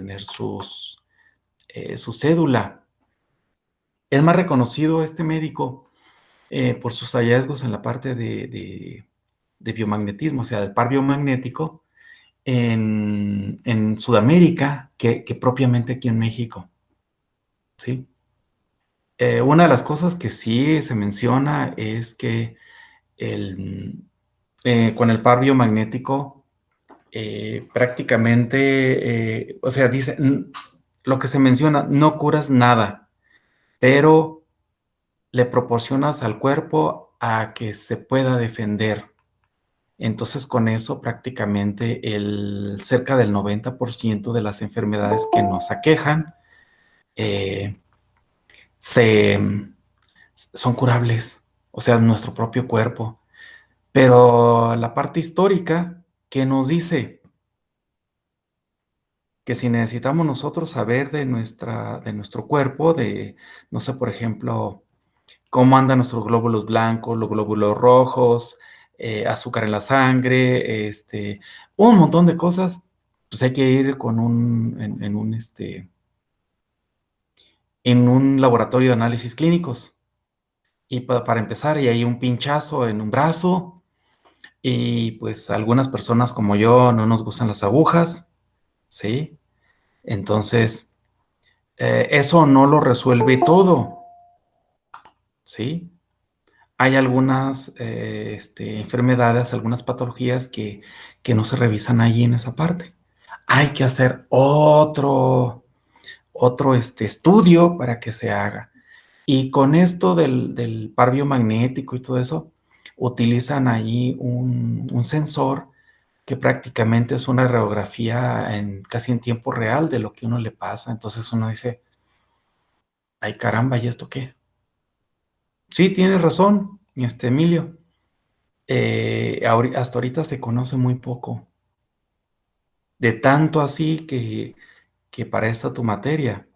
tener su cédula. Es más reconocido este médico por sus hallazgos en la parte de biomagnetismo, o sea, del par biomagnético en Sudamérica que propiamente aquí en México, ¿sí? Una de las cosas que sí se menciona es que con el par biomagnético prácticamente, o sea, dice, lo que se menciona, no curas nada, pero le proporcionas al cuerpo a que se pueda defender. Entonces, con eso prácticamente cerca del 90% de las enfermedades que nos aquejan eh, se, son curables, o sea, nuestro propio cuerpo. Pero la parte histórica que nos dice que si necesitamos nosotros saber de nuestro cuerpo, no sé, por ejemplo, cómo andan nuestros glóbulos blancos, los glóbulos rojos, azúcar en la sangre, un montón de cosas, pues hay que ir con en un laboratorio de análisis clínicos. Y para empezar, y hay un pinchazo en un brazo, y pues algunas personas como yo no nos gustan las agujas, ¿sí? Entonces, eso no lo resuelve todo, ¿sí? Hay algunas enfermedades, algunas patologías que no se revisan ahí en esa parte. Hay que hacer otro estudio para que se haga. Y con esto del par biomagnético y todo eso, utilizan ahí un sensor que prácticamente es una radiografía casi en tiempo real de lo que uno le pasa. Entonces uno dice, ay caramba, ¿y esto qué? Sí, tienes razón, Emilio. Hasta ahorita se conoce muy poco. De tanto así que para esta tu materia,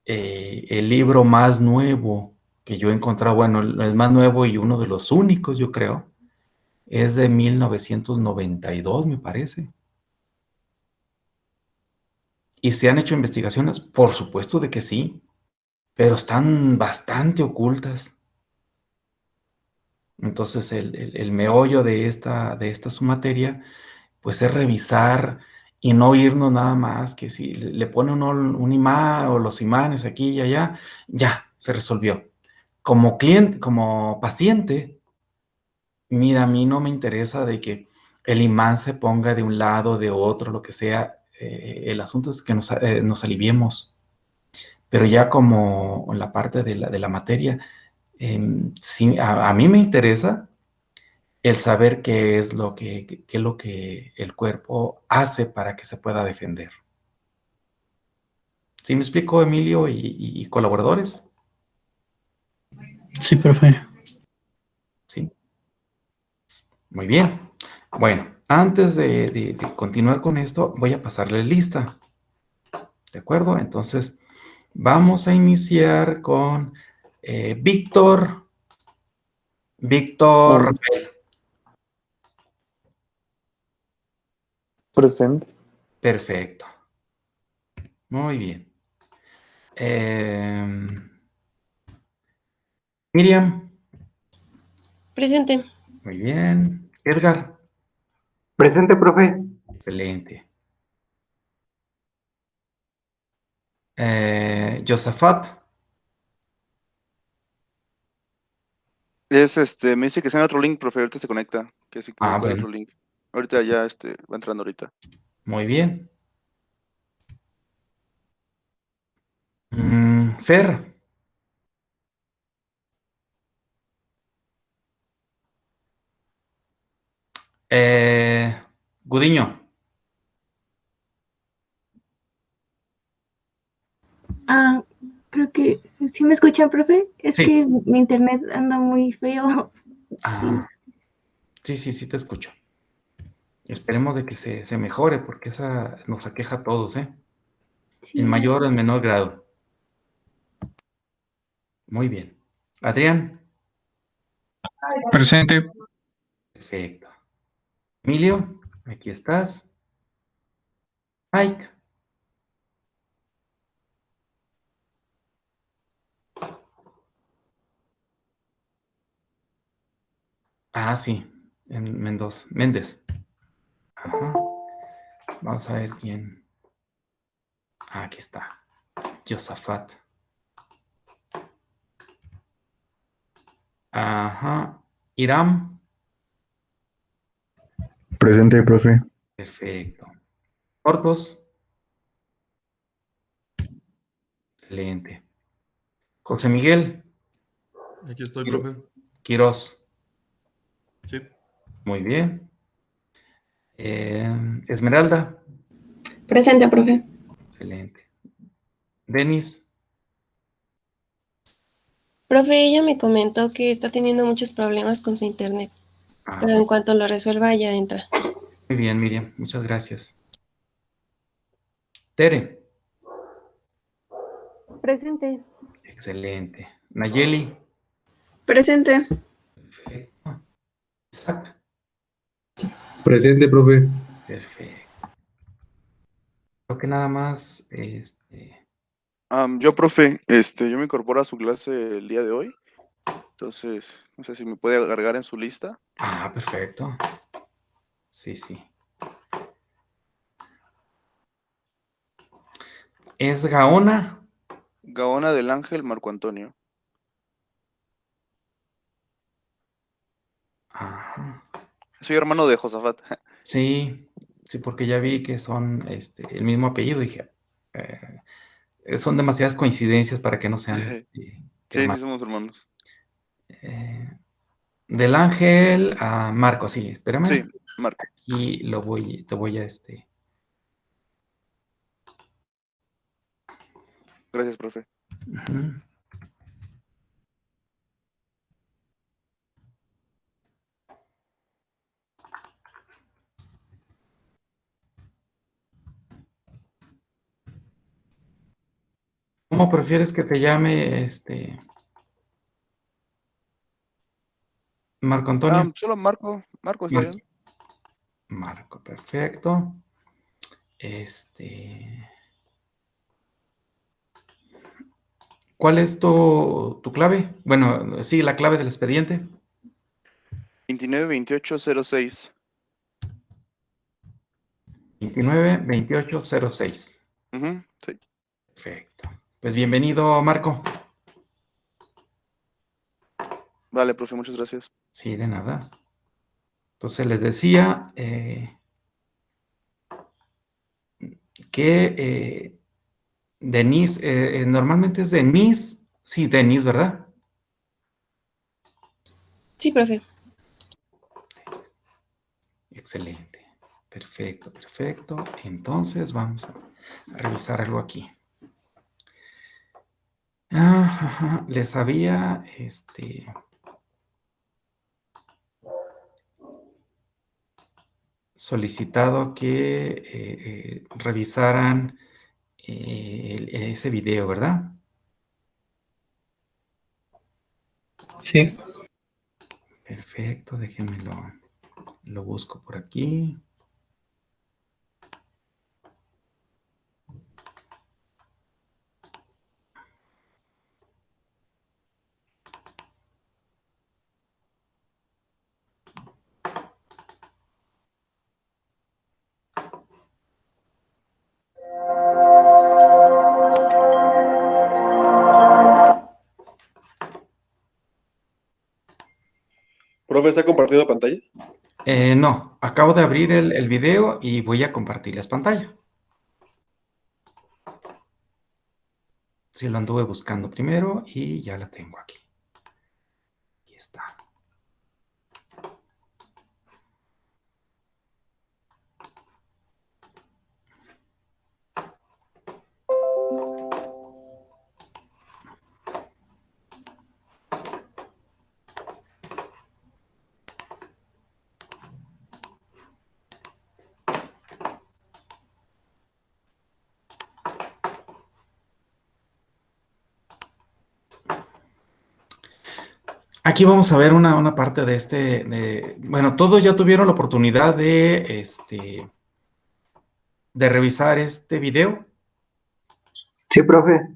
el libro más nuevo que yo he encontrado, bueno, el más nuevo y uno de los únicos, yo creo, es de 1992, me parece. ¿Y se han hecho investigaciones? Por supuesto de que sí, pero están bastante ocultas. Entonces, el meollo de esta su materia, pues es revisar y no irnos nada más que si le pone uno un imán o los imanes aquí y allá, ya, se resolvió. Como cliente, como paciente, mira, a mí no me interesa de que el imán se ponga de un lado, de otro, lo que sea. El asunto es que nos aliviemos. Pero ya como en la parte de la materia, sí, a mí me interesa el saber qué es lo que el cuerpo hace para que se pueda defender. ¿Sí me explico, Emilio y colaboradores? Sí, profe. Sí, muy bien. Bueno, antes de continuar con esto, voy a pasarle lista. ¿De acuerdo? Entonces, vamos a iniciar con Víctor. Víctor Um, Rafael. Presente. Perfecto. Muy bien. Miriam. Presente. Muy bien. Edgar. Presente, profe. Excelente. Josafat. Me dice que sea en otro link, profe, ahorita se conecta, que se equivocó el Bueno, otro link. Ahorita ya va entrando ahorita. muy bien. Fer. Eh, Gudiño. Ah, creo que sí me escuchan, profe. Es Sí. que mi internet anda muy feo. Ah, sí, te escucho. Esperemos de que se mejore porque esa nos aqueja a todos, ¿eh? En Sí, mayor o en menor grado. Muy bien. Adrián. Presente. Perfecto. Emilio, aquí estás. Mike. Ah, sí, en Méndez. Ajá. Vamos a ver quién. Ah, aquí está. Josafat. Ajá. Iram. Presente, profe. Perfecto. Corpus. Excelente. José Miguel. Aquí estoy, Quiro- profe. Quirós. Sí. Muy bien. Esmeralda. Presente, profe. Excelente. Denis. Profe, ella me comentó que está teniendo muchos problemas con su internet, Ah, pero en cuanto lo resuelva ya entra. muy bien, Miriam. Muchas gracias. Tere. Presente. Excelente. Nayeli. Presente. Perfecto. Isaac. Presente, profe. Perfecto. Creo que nada más, Yo, profe, yo me incorporo a su clase el día de hoy. Entonces, no sé si me puede agregar en su lista. perfecto. Sí, sí. ¿Es Gaona? Gaona del Ángel Marco Antonio. Ajá. Soy hermano de Josafat. Sí, sí, porque ya vi que son el mismo apellido. Dije, son demasiadas coincidencias para que no sean Sí, sí, hermanos. somos hermanos. Eh, del Ángel a Marco, sí, Sí, espérame. Marco. Y te voy a Gracias, profe. Ujú. ¿Cómo prefieres que te llame Marco Antonio? Solo Marco. Marco está Marco. bien. Marco, perfecto. Este, ¿Cuál es tu clave? Bueno, sí, la clave del expediente. 292806. 292806. Sí. Perfecto. Pues bienvenido, Marco. Vale, profe, muchas gracias. Sí, de nada. Entonces les decía que Denise, normalmente es Denise. Sí, Denise, ¿verdad? Sí, profe. Excelente. Perfecto, perfecto. Entonces vamos a revisar algo aquí. Les había solicitado que revisaran ese video, ¿verdad? Sí. Perfecto, déjenme lo busco por aquí. Profe, ¿está compartiendo pantalla? No, acabo de abrir el video y voy a compartirles pantalla. Sí, lo anduve buscando primero y ya la tengo aquí. Aquí está. Aquí vamos a ver una parte bueno, todos ya tuvieron la oportunidad de revisar este video. Sí, profe.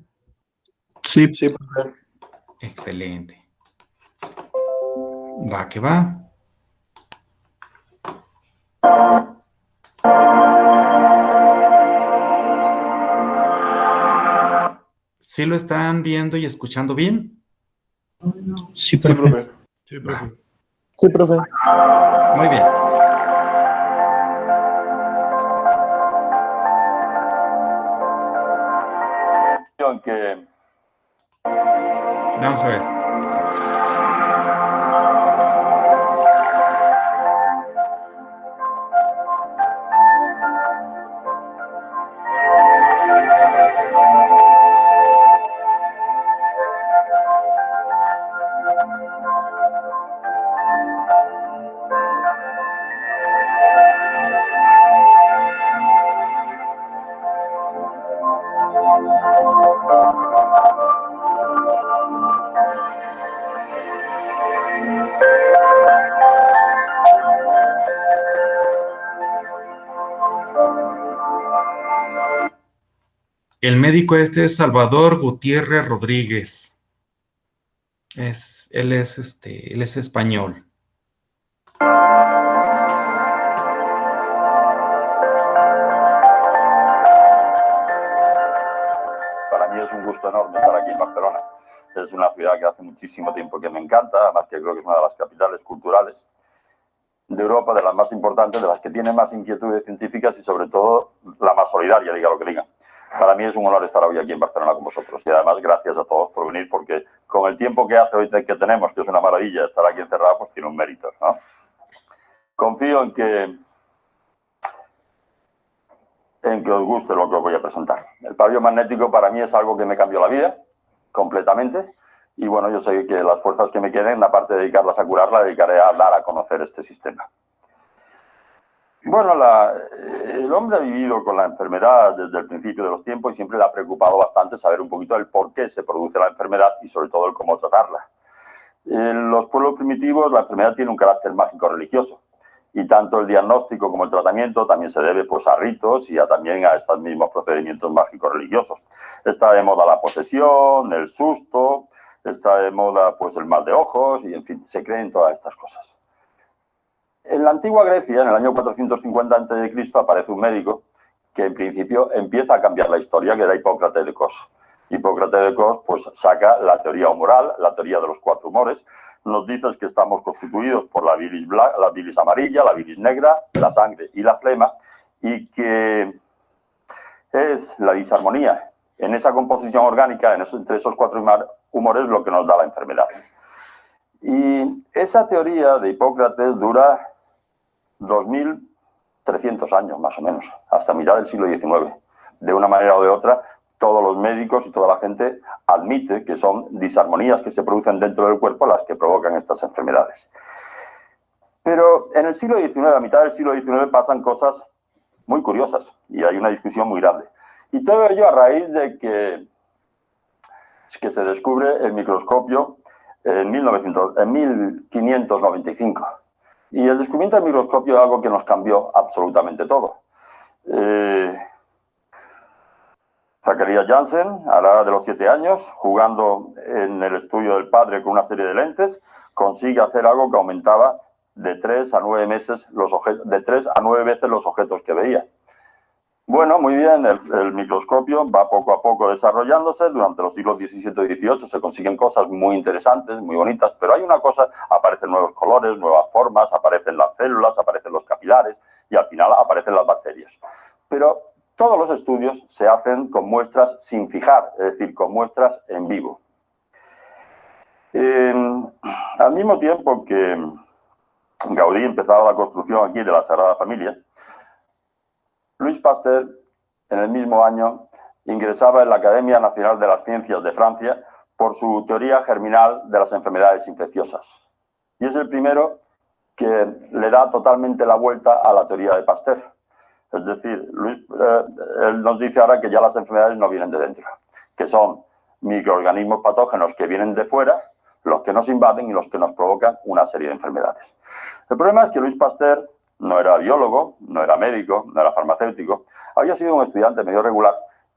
Sí. Sí, profe. Excelente. Va que va. ¿Sí lo están viendo y escuchando bien? Sí, Sí, profe. profe. Sí, profe. Sí, profe. Muy bien. Vamos a ver. El médico este es Salvador Gutiérrez Rodríguez. Él es español. Para mí es un gusto enorme estar aquí en Barcelona. Es una ciudad que hace muchísimo tiempo que me encanta, además que creo que es una de las capitales culturales de Europa, de las más importantes, de las que tiene más inquietudes científicas y sobre todo la más solidaria, diga lo que diga. Para mí es un honor estar hoy aquí en Barcelona con vosotros y además gracias a todos por venir porque con el tiempo que hace hoy que tenemos, que es una maravilla estar aquí encerrado, pues tiene un mérito, ¿no? Confío en que os guste lo que os voy a presentar. El pabellón magnético para mí es algo que me cambió la vida completamente y bueno, yo sé que las fuerzas que me queden, aparte de dedicarlas a curarla, dedicaré a dar a conocer este sistema. Bueno, el hombre ha vivido con la enfermedad desde el principio de los tiempos y siempre le ha preocupado bastante saber un poquito el por qué se produce la enfermedad y sobre todo el cómo tratarla. En los pueblos primitivos la enfermedad tiene un carácter mágico religioso y tanto el diagnóstico como el tratamiento también se debe pues, a ritos y también a estos mismos procedimientos mágicos religiosos. Está de moda la posesión, el susto, está de moda pues, el mal de ojos y en fin, se creen todas estas cosas. En la antigua Grecia, en el año 450 a.C., aparece un médico que en principio empieza a cambiar la historia, que era Hipócrates de Cos. Hipócrates de Cos pues, saca la teoría humoral, la teoría de los 4 humores. Nos dice que estamos constituidos por la bilis amarilla, la bilis negra, la sangre y la flema, y que es la disarmonía en esa composición orgánica, entre esos 4 humores, lo que nos da la enfermedad. Y esa teoría de Hipócrates dura 2.300 años, más o menos, hasta mitad del siglo XIX. De una manera o de otra, todos los médicos y toda la gente admite que son disarmonías que se producen dentro del cuerpo las que provocan estas enfermedades. Pero en el siglo XIX, a mitad del siglo XIX, pasan cosas muy curiosas y hay una discusión muy grande. Y todo ello a raíz de que se descubre el microscopio en 1595. Y el descubrimiento del microscopio es algo que nos cambió absolutamente todo. Zacharias Janssen, a la edad de los 7 años, jugando en el estudio del padre con una serie de lentes, consigue hacer algo que aumentaba de 3 a 9 veces los objetos que veía. Bueno, muy bien, el microscopio va poco a poco desarrollándose. Durante los siglos XVII y XVIII se consiguen cosas muy interesantes, muy bonitas, pero hay una cosa, aparecen nuevos colores, nuevas formas, aparecen las células, aparecen los capilares y al final aparecen las bacterias. Pero todos los estudios se hacen con muestras sin fijar, es decir, con muestras en vivo. Al mismo tiempo que Gaudí empezaba la construcción aquí de la Sagrada Familia, Louis Pasteur, en el mismo año, ingresaba en la Academia Nacional de las Ciencias de Francia por su teoría germinal de las enfermedades infecciosas. Y es el primero que le da totalmente la vuelta a la teoría de Pasteur. Es decir, él nos dice ahora que ya las enfermedades no vienen de dentro, que son microorganismos patógenos que vienen de fuera, los que nos invaden y los que nos provocan una serie de enfermedades. El problema es que Louis Pasteur no era biólogo, no era médico, no era farmacéutico. Había sido un estudiante medio regular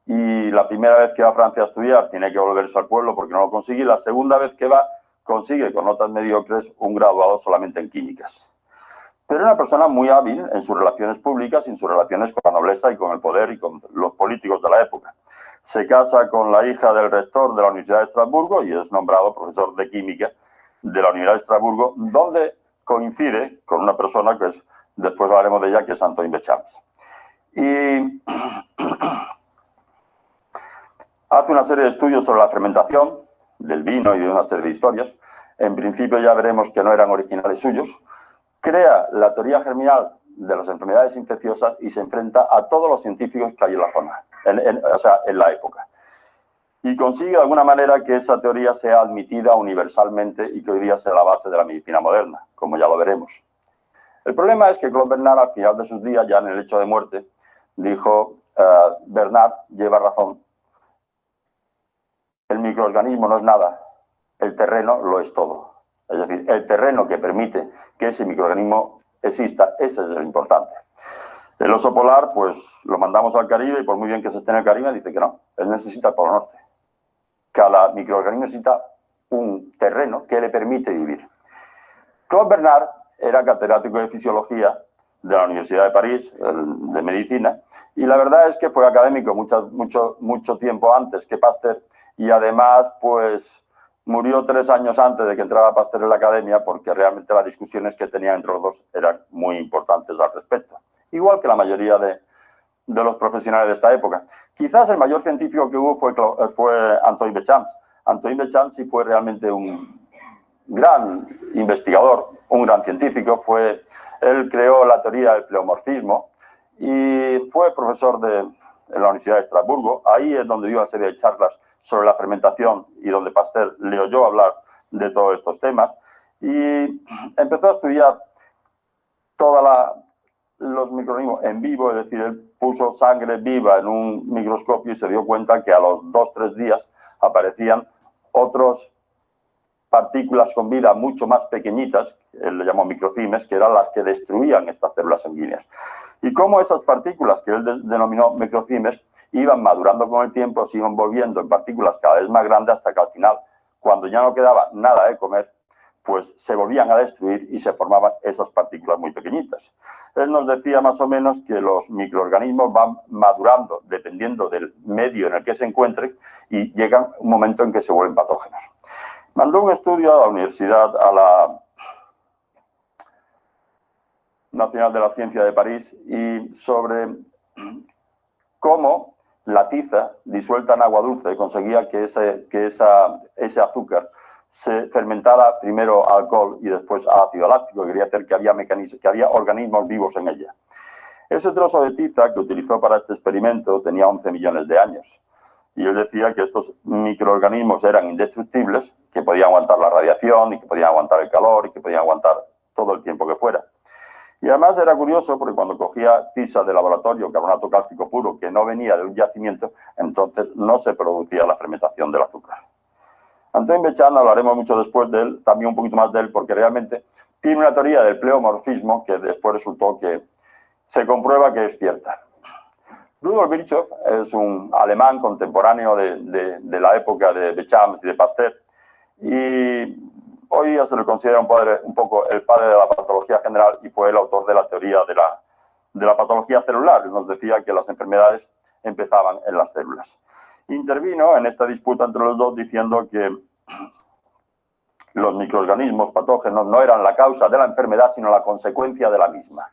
y la primera vez que va a Francia a estudiar tiene que volverse al pueblo porque no lo consigue. La segunda vez que va consigue con notas mediocres un graduado solamente en químicas. Pero era una persona muy hábil en sus relaciones públicas y en sus relaciones con la nobleza y con el poder y con los políticos de la época. Se casa con la hija del rector de la Universidad de Estrasburgo y es nombrado profesor de química de la Universidad de Estrasburgo, donde coincide con una persona que es, después hablaremos de ella, que es Antoine Béchamp. Y hace una serie de estudios sobre la fermentación del vino y de una serie de historias. En principio ya veremos que no eran originales suyos. Crea la teoría germinal de las enfermedades infecciosas y se enfrenta a todos los científicos que hay en la zona, en la época. Y consigue de alguna manera que esa teoría sea admitida universalmente y que hoy día sea la base de la medicina moderna, como ya lo veremos. El problema es que Claude Bernard, al final de sus días, ya en el lecho de muerte, dijo, Bernard lleva razón, el microorganismo no es nada, el terreno lo es todo. Es decir, el terreno que permite que ese microorganismo exista, ese es el importante. El oso polar, pues lo mandamos al Caribe y por muy bien que se esté en el Caribe, dice que no, él necesita el Polo Norte. Cada microorganismo necesita un terreno que le permite vivir. Claude Bernard era catedrático de fisiología de la Universidad de París, de medicina, y la verdad es que fue académico mucho tiempo antes que Pasteur, y además, pues, murió 3 años antes de que entrara Pasteur en la academia porque realmente las discusiones que tenía entre los dos eran muy importantes al respecto. Igual que la mayoría de los profesionales de esta época. Quizás el mayor científico que hubo fue Antoine Béchamp. Antoine Béchamp sí fue realmente un gran investigador, un gran científico. Él creó la teoría del pleomorfismo y fue profesor en la Universidad de Estrasburgo. Ahí es donde dio una serie de charlas sobre la fermentación y donde Pasteur le oyó hablar de todos estos temas y empezó a estudiar los microorganismos en vivo, es decir, él puso sangre viva en un microscopio y se dio cuenta que a los 2-3 días aparecían otras partículas con vida mucho más pequeñitas, él le llamó microfimes, que eran las que destruían estas células sanguíneas. Y cómo esas partículas, que él denominó microfimes, iban madurando con el tiempo, se iban volviendo en partículas cada vez más grandes hasta que al final, cuando ya no quedaba nada de comer, pues se volvían a destruir y se formaban esas partículas muy pequeñitas. Él nos decía más o menos que los microorganismos van madurando dependiendo del medio en el que se encuentren y llega un momento en que se vuelven patógenos. Mandó un estudio a la Universidad, a la Nacional de la Ciencia de París, y sobre cómo la tiza disuelta en agua dulce conseguía que ese azúcar se fermentara primero alcohol y después ácido láctico, que quería hacer que había organismos vivos en ella. Ese trozo de tiza que utilizó para este experimento tenía 11 millones de años. Y él decía que estos microorganismos eran indestructibles, que podían aguantar la radiación y que podían aguantar el calor y que podían aguantar todo el tiempo que fuera. Y además era curioso porque cuando cogía tiza de laboratorio, carbonato cálcico puro, que no venía de un yacimiento, entonces no se producía la fermentación del azúcar. Antoine Béchamp, hablaremos mucho después de él, también un poquito más de él, porque realmente tiene una teoría del pleomorfismo que después resultó que se comprueba que es cierta. Rudolf Virchow es un alemán contemporáneo de la época de Béchamp y de Pasteur, y hoy día se le considera un poco el padre de la patología general y fue el autor de la teoría de la patología celular. Nos decía que las enfermedades empezaban en las células. Intervino en esta disputa entre los dos diciendo que los microorganismos patógenos no eran la causa de la enfermedad, sino la consecuencia de la misma.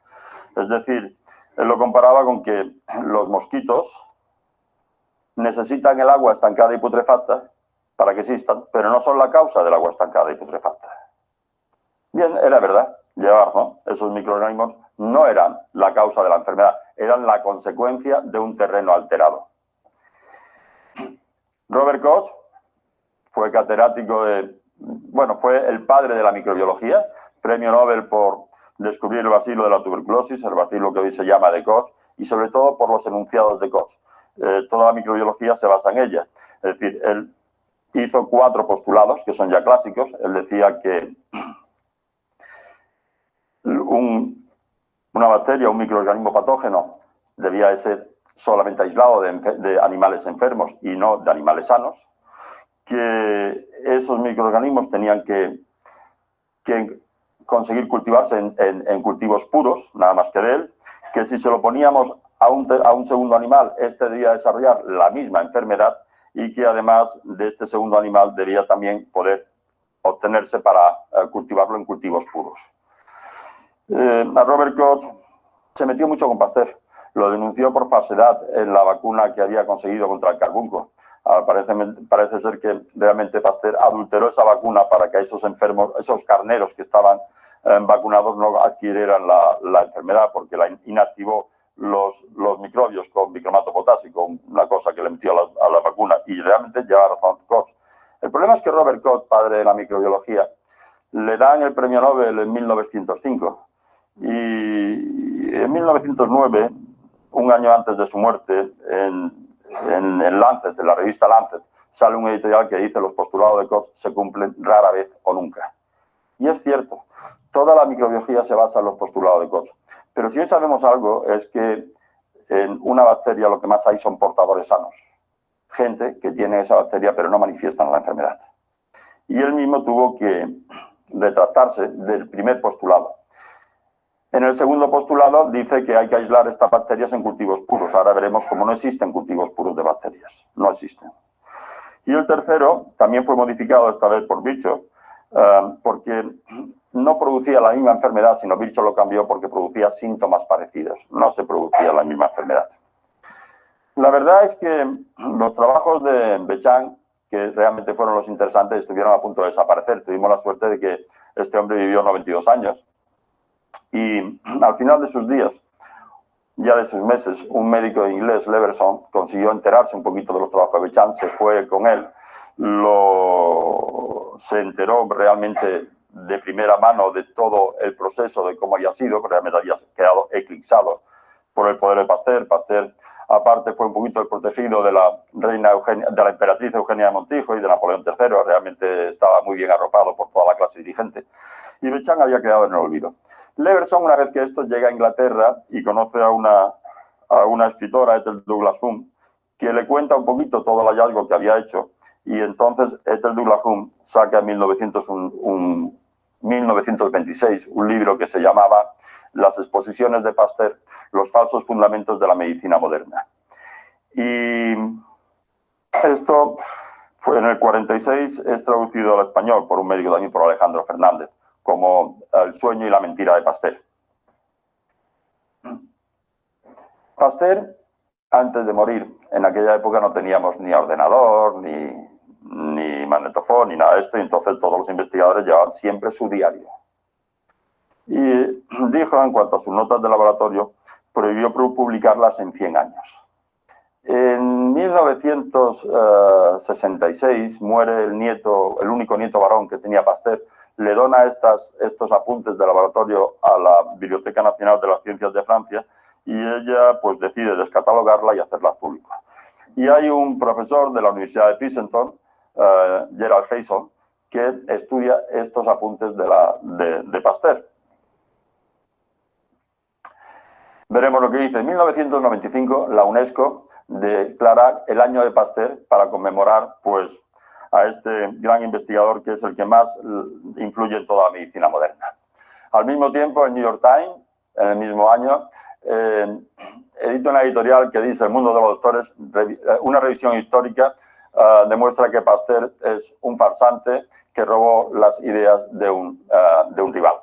Es decir, él lo comparaba con que los mosquitos necesitan el agua estancada y putrefacta para que existan, pero no son la causa del agua estancada y putrefacta. Bien, era verdad, lleva razón. Esos microorganismos no eran la causa de la enfermedad, eran la consecuencia de un terreno alterado. Robert Koch fue catedrático fue el padre de la microbiología, premio Nobel por descubrir el bacilo de la tuberculosis, el bacilo que hoy se llama de Koch, y sobre todo por los enunciados de Koch. Toda la microbiología se basa en ella. Es decir, él hizo 4 postulados, que son ya clásicos. Él decía que una bacteria, un microorganismo patógeno, debía ser solamente aislado de animales enfermos y no de animales sanos, que esos microorganismos tenían que conseguir cultivarse en cultivos puros, nada más que de él, que si se lo poníamos a un segundo animal, este debía desarrollar la misma enfermedad y que además de este segundo animal debía también poder obtenerse para cultivarlo en cultivos puros. A Robert Koch se metió mucho con Pasteur, lo denunció por falsedad en la vacuna que había conseguido contra el carbunco. Parece ser que realmente Pasteur adulteró esa vacuna para que esos enfermos, esos carneros que estaban vacunados no adquirieran la enfermedad, porque la inactivó los microbios con bicromato potásico, una cosa que le metió a la vacuna, y realmente lleva razón Koch. El problema es que Robert Koch, padre de la microbiología, le dan el premio Nobel en 1905 y en 1909, un año antes de su muerte, en Lancet, en la revista Lancet, sale un editorial que dice los postulados de Koch se cumplen rara vez o nunca. Y es cierto, toda la microbiología se basa en los postulados de Koch. Pero si hoy sabemos algo es que en una bacteria lo que más hay son portadores sanos. Gente que tiene esa bacteria pero no manifiestan la enfermedad. Y él mismo tuvo que retractarse del primer postulado. En el segundo postulado dice que hay que aislar estas bacterias en cultivos puros. Ahora veremos cómo no existen cultivos puros de bacterias. No existen. Y el tercero también fue modificado esta vez por Virchow, porque no producía la misma enfermedad, sino Virchow lo cambió porque producía síntomas parecidos. No se producía la misma enfermedad. La verdad es que los trabajos de Bechamp, que realmente fueron los interesantes, estuvieron a punto de desaparecer. Tuvimos la suerte de que este hombre vivió 92 años. Y al final de sus días, ya de sus meses, un médico inglés, Leverson, consiguió enterarse un poquito de los trabajos de Bechamp, se fue con él, se enteró realmente de primera mano de todo el proceso, de cómo había sido, porque realmente había quedado eclipsado por el poder de Pasteur. Pasteur, aparte, fue un poquito el protegido de la emperatriz Eugenia de Montijo y de Napoleón III, realmente estaba muy bien arropado por toda la clase dirigente. Y Bechamp había quedado en el olvido. Leverson, una vez que esto, llega a Inglaterra y conoce a una escritora, Ethel Douglas Home, que le cuenta un poquito todo el hallazgo que había hecho, y entonces Ethel Douglas Home saca en 1926 un libro que se llamaba Las exposiciones de Pasteur, los falsos fundamentos de la medicina moderna. Y esto fue en el 46, es traducido al español por un médico también, por Alejandro Fernández, como El sueño y la mentira de Pasteur. Pasteur, antes de morir, en aquella época no teníamos ni ordenador, ni magnetofón, ni nada de esto, y entonces todos los investigadores llevaban siempre su diario. Y dijo, en cuanto a sus notas de laboratorio, prohibió publicarlas en 100 años. En 1966 muere el único nieto varón que tenía Pasteur. Le dona estos apuntes de laboratorio a la Biblioteca Nacional de las Ciencias de Francia y ella pues decide descatalogarla y hacerla pública. Y hay un profesor de la Universidad de Princeton, Gerald Hayson, que estudia estos apuntes de Pasteur. Veremos lo que dice. En 1995 la UNESCO declara el año de Pasteur para conmemorar pues a este gran investigador que es el que más influye en toda la medicina moderna. Al mismo tiempo, el New York Times, en el mismo año, edita una editorial que dice: El mundo de los doctores, una revisión histórica, demuestra que Pasteur es un farsante que robó las ideas de un rival.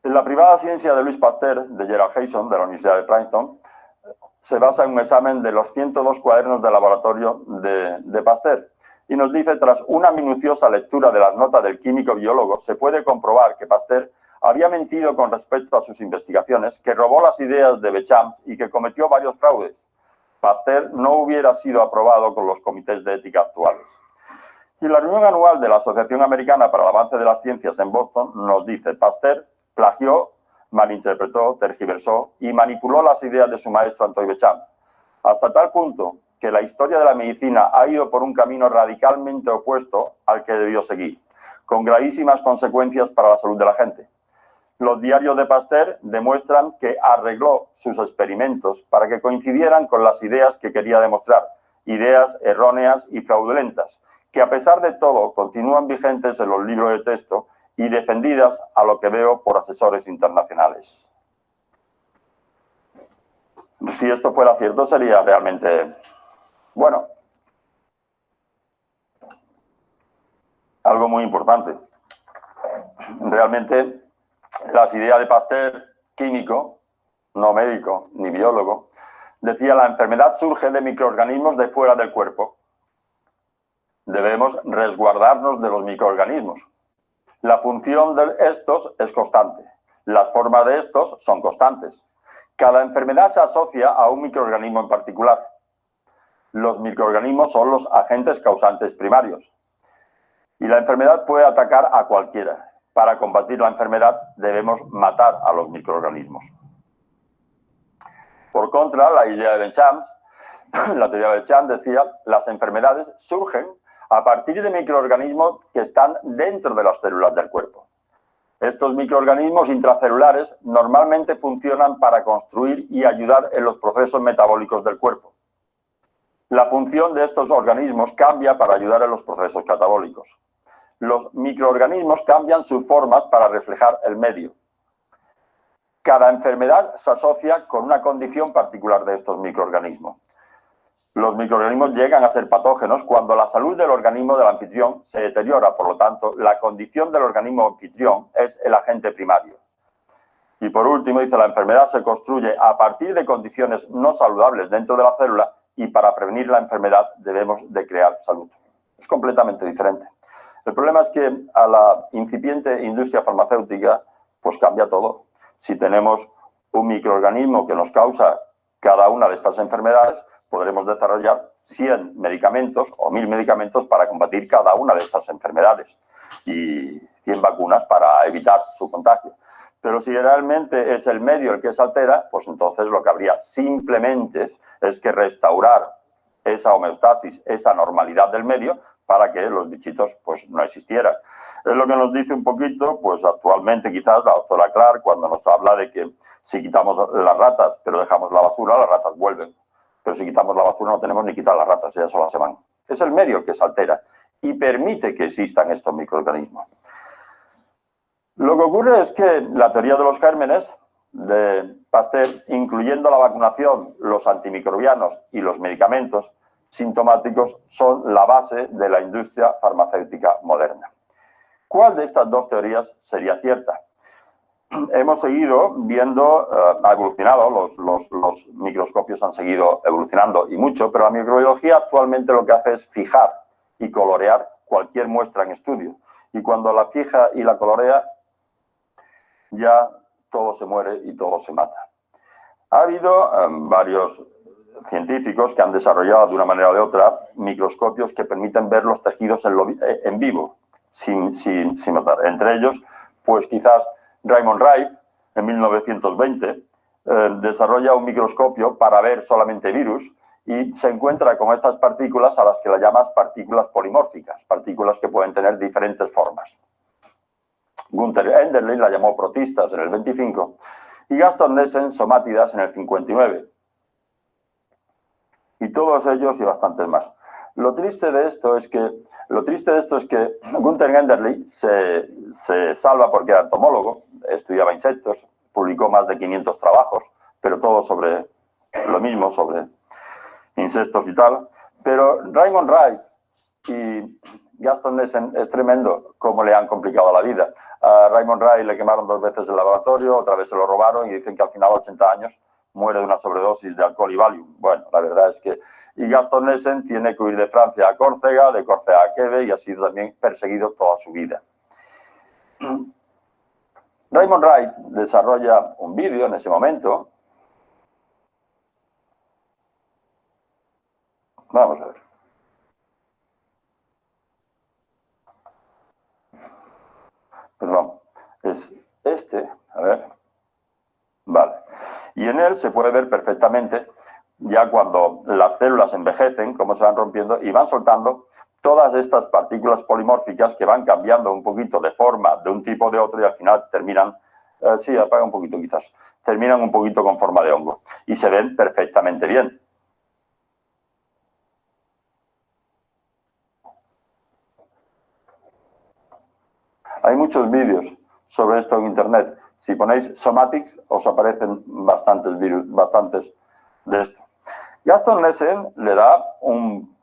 La privada ciencia de Louis Pasteur, de Gerald Hayson, de la Universidad de Princeton, se basa en un examen de los 102 cuadernos de laboratorio de Pasteur. Y nos dice, tras una minuciosa lectura de las notas del químico biólogo, se puede comprobar que Pasteur había mentido con respecto a sus investigaciones, que robó las ideas de Bechamp y que cometió varios fraudes. Pasteur no hubiera sido aprobado con los comités de ética actuales. Y la reunión anual de la Asociación Americana para el Avance de las Ciencias en Boston nos dice, Pasteur plagió, malinterpretó, tergiversó y manipuló las ideas de su maestro Antoine Bechamp, hasta tal punto que la historia de la medicina ha ido por un camino radicalmente opuesto al que debió seguir, con gravísimas consecuencias para la salud de la gente. Los diarios de Pasteur demuestran que arregló sus experimentos para que coincidieran con las ideas que quería demostrar, ideas erróneas y fraudulentas, que a pesar de todo continúan vigentes en los libros de texto y defendidas a lo que veo por asesores internacionales. Si esto fuera cierto, sería realmente, bueno, algo muy importante. Realmente, las ideas de Pasteur, químico, no médico ni biólogo, decía: la enfermedad surge de microorganismos de fuera del cuerpo. Debemos resguardarnos de los microorganismos. La función de estos es constante. Las formas de estos son constantes. Cada enfermedad se asocia a un microorganismo en particular. Los microorganismos son los agentes causantes primarios. Y la enfermedad puede atacar a cualquiera. Para combatir la enfermedad debemos matar a los microorganismos. Por contra, la idea de Béchamp, la teoría de Béchamp decía: las enfermedades surgen a partir de microorganismos que están dentro de las células del cuerpo. Estos microorganismos intracelulares normalmente funcionan para construir y ayudar en los procesos metabólicos del cuerpo. La función de estos organismos cambia para ayudar en los procesos catabólicos. Los microorganismos cambian sus formas para reflejar el medio. Cada enfermedad se asocia con una condición particular de estos microorganismos. Los microorganismos llegan a ser patógenos cuando la salud del organismo del anfitrión se deteriora. Por lo tanto, la condición del organismo anfitrión es el agente primario. Y por último, dice: la enfermedad se construye a partir de condiciones no saludables dentro de la célula, y para prevenir la enfermedad debemos de crear salud. Es completamente diferente. El problema es que a la incipiente industria farmacéutica pues cambia todo. Si tenemos un microorganismo que nos causa cada una de estas enfermedades, podremos desarrollar 100 medicamentos o 1000 medicamentos para combatir cada una de estas enfermedades y 100 vacunas para evitar su contagio. Pero si realmente es el medio el que se altera, pues entonces lo que habría simplemente es que restaurar esa homeostasis, esa normalidad del medio, para que los bichitos pues no existieran. Es lo que nos dice un poquito, pues actualmente quizás la doctora Clark, cuando nos habla de que si quitamos las ratas pero dejamos la basura, las ratas vuelven. Pero si quitamos la basura no tenemos ni quitar las ratas, ellas solas se van. Es el medio que se altera y permite que existan estos microorganismos. Lo que ocurre es que la teoría de los gérmenes de Pasteur, incluyendo la vacunación, los antimicrobianos y los medicamentos sintomáticos, son la base de la industria farmacéutica moderna. ¿Cuál de estas dos teorías sería cierta? Hemos seguido viendo, ha evolucionado, los microscopios han seguido evolucionando y mucho, pero la microbiología actualmente lo que hace es fijar y colorear cualquier muestra en estudio. Y cuando la fija y la colorea, ya todo se muere y todo se mata. Ha habido varios científicos que han desarrollado de una manera o de otra microscopios que permiten ver los tejidos en vivo, sin matar. Entre ellos, pues quizás Raymond Wright, en 1920, desarrolla un microscopio para ver solamente virus y se encuentra con estas partículas a las que las llamas partículas polimórficas, partículas que pueden tener diferentes formas. Gunther Enderlin la llamó protistas en el 25 y Gaston Nessen somátidas en el 59. Y todos ellos y bastantes más. Lo triste de esto es que Gunther Enderlin se salva porque era entomólogo, estudiaba insectos, publicó más de 500 trabajos, pero todos sobre lo mismo, sobre insectos y tal. Pero Raymond Wright y Gaston Nessen es tremendo cómo le han complicado la vida. A Raymond Wright le quemaron 2 veces el laboratorio, otra vez se lo robaron y dicen que al final, a 80 años, muere de una sobredosis de alcohol y Valium. Bueno, la verdad es que... Y Gaston Nessen tiene que huir de Francia a Córcega, de Córcega a Quebec y ha sido también perseguido toda su vida. Raymond Wright desarrolla un vídeo en ese momento. Vamos a ver. Perdón, es este, a ver. Vale. Y en él se puede ver perfectamente, ya cuando las células envejecen, cómo se van rompiendo y van soltando todas estas partículas polimórficas que van cambiando un poquito de forma de un tipo o de otro y al final terminan, sí, apaga un poquito quizás, terminan un poquito con forma de hongo y se ven perfectamente bien. Hay muchos vídeos sobre esto en Internet. Si ponéis somatics, os aparecen bastantes virus, bastantes de esto. Gaston Nessen le da un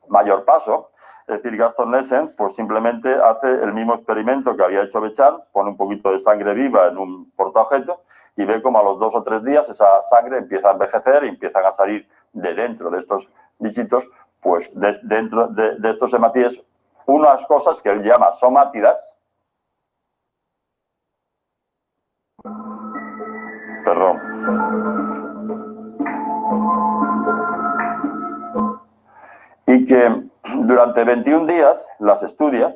mayor paso. Es decir, Gaston Nessen pues simplemente hace el mismo experimento que había hecho Béchamp, pone un poquito de sangre viva en un portaobjeto y ve como a los 2 o 3 días esa sangre empieza a envejecer y empiezan a salir de dentro de estos bichitos, pues dentro de estos hematíes, unas cosas que él llama somátidas. Perdón. Y que durante 21 días las estudia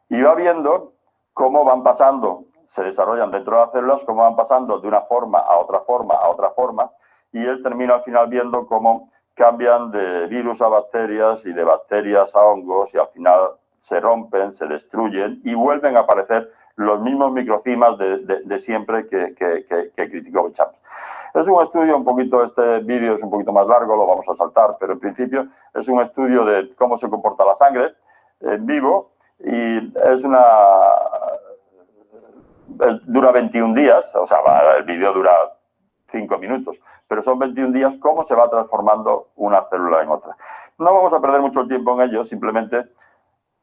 y va viendo cómo van pasando, se desarrollan dentro de las células, cómo van pasando de una forma a otra forma a otra forma, y él termina al final viendo cómo cambian de virus a bacterias y de bacterias a hongos y al final se rompen, se destruyen y vuelven a aparecer los mismos microcimas de siempre que criticó Béchamp. Es un estudio un poquito, este vídeo es un poquito más largo, lo vamos a saltar, pero en principio es un estudio de cómo se comporta la sangre en vivo y dura 21 días, o sea, el vídeo dura 5 minutos, pero son 21 días cómo se va transformando una célula en otra. No vamos a perder mucho tiempo en ello, simplemente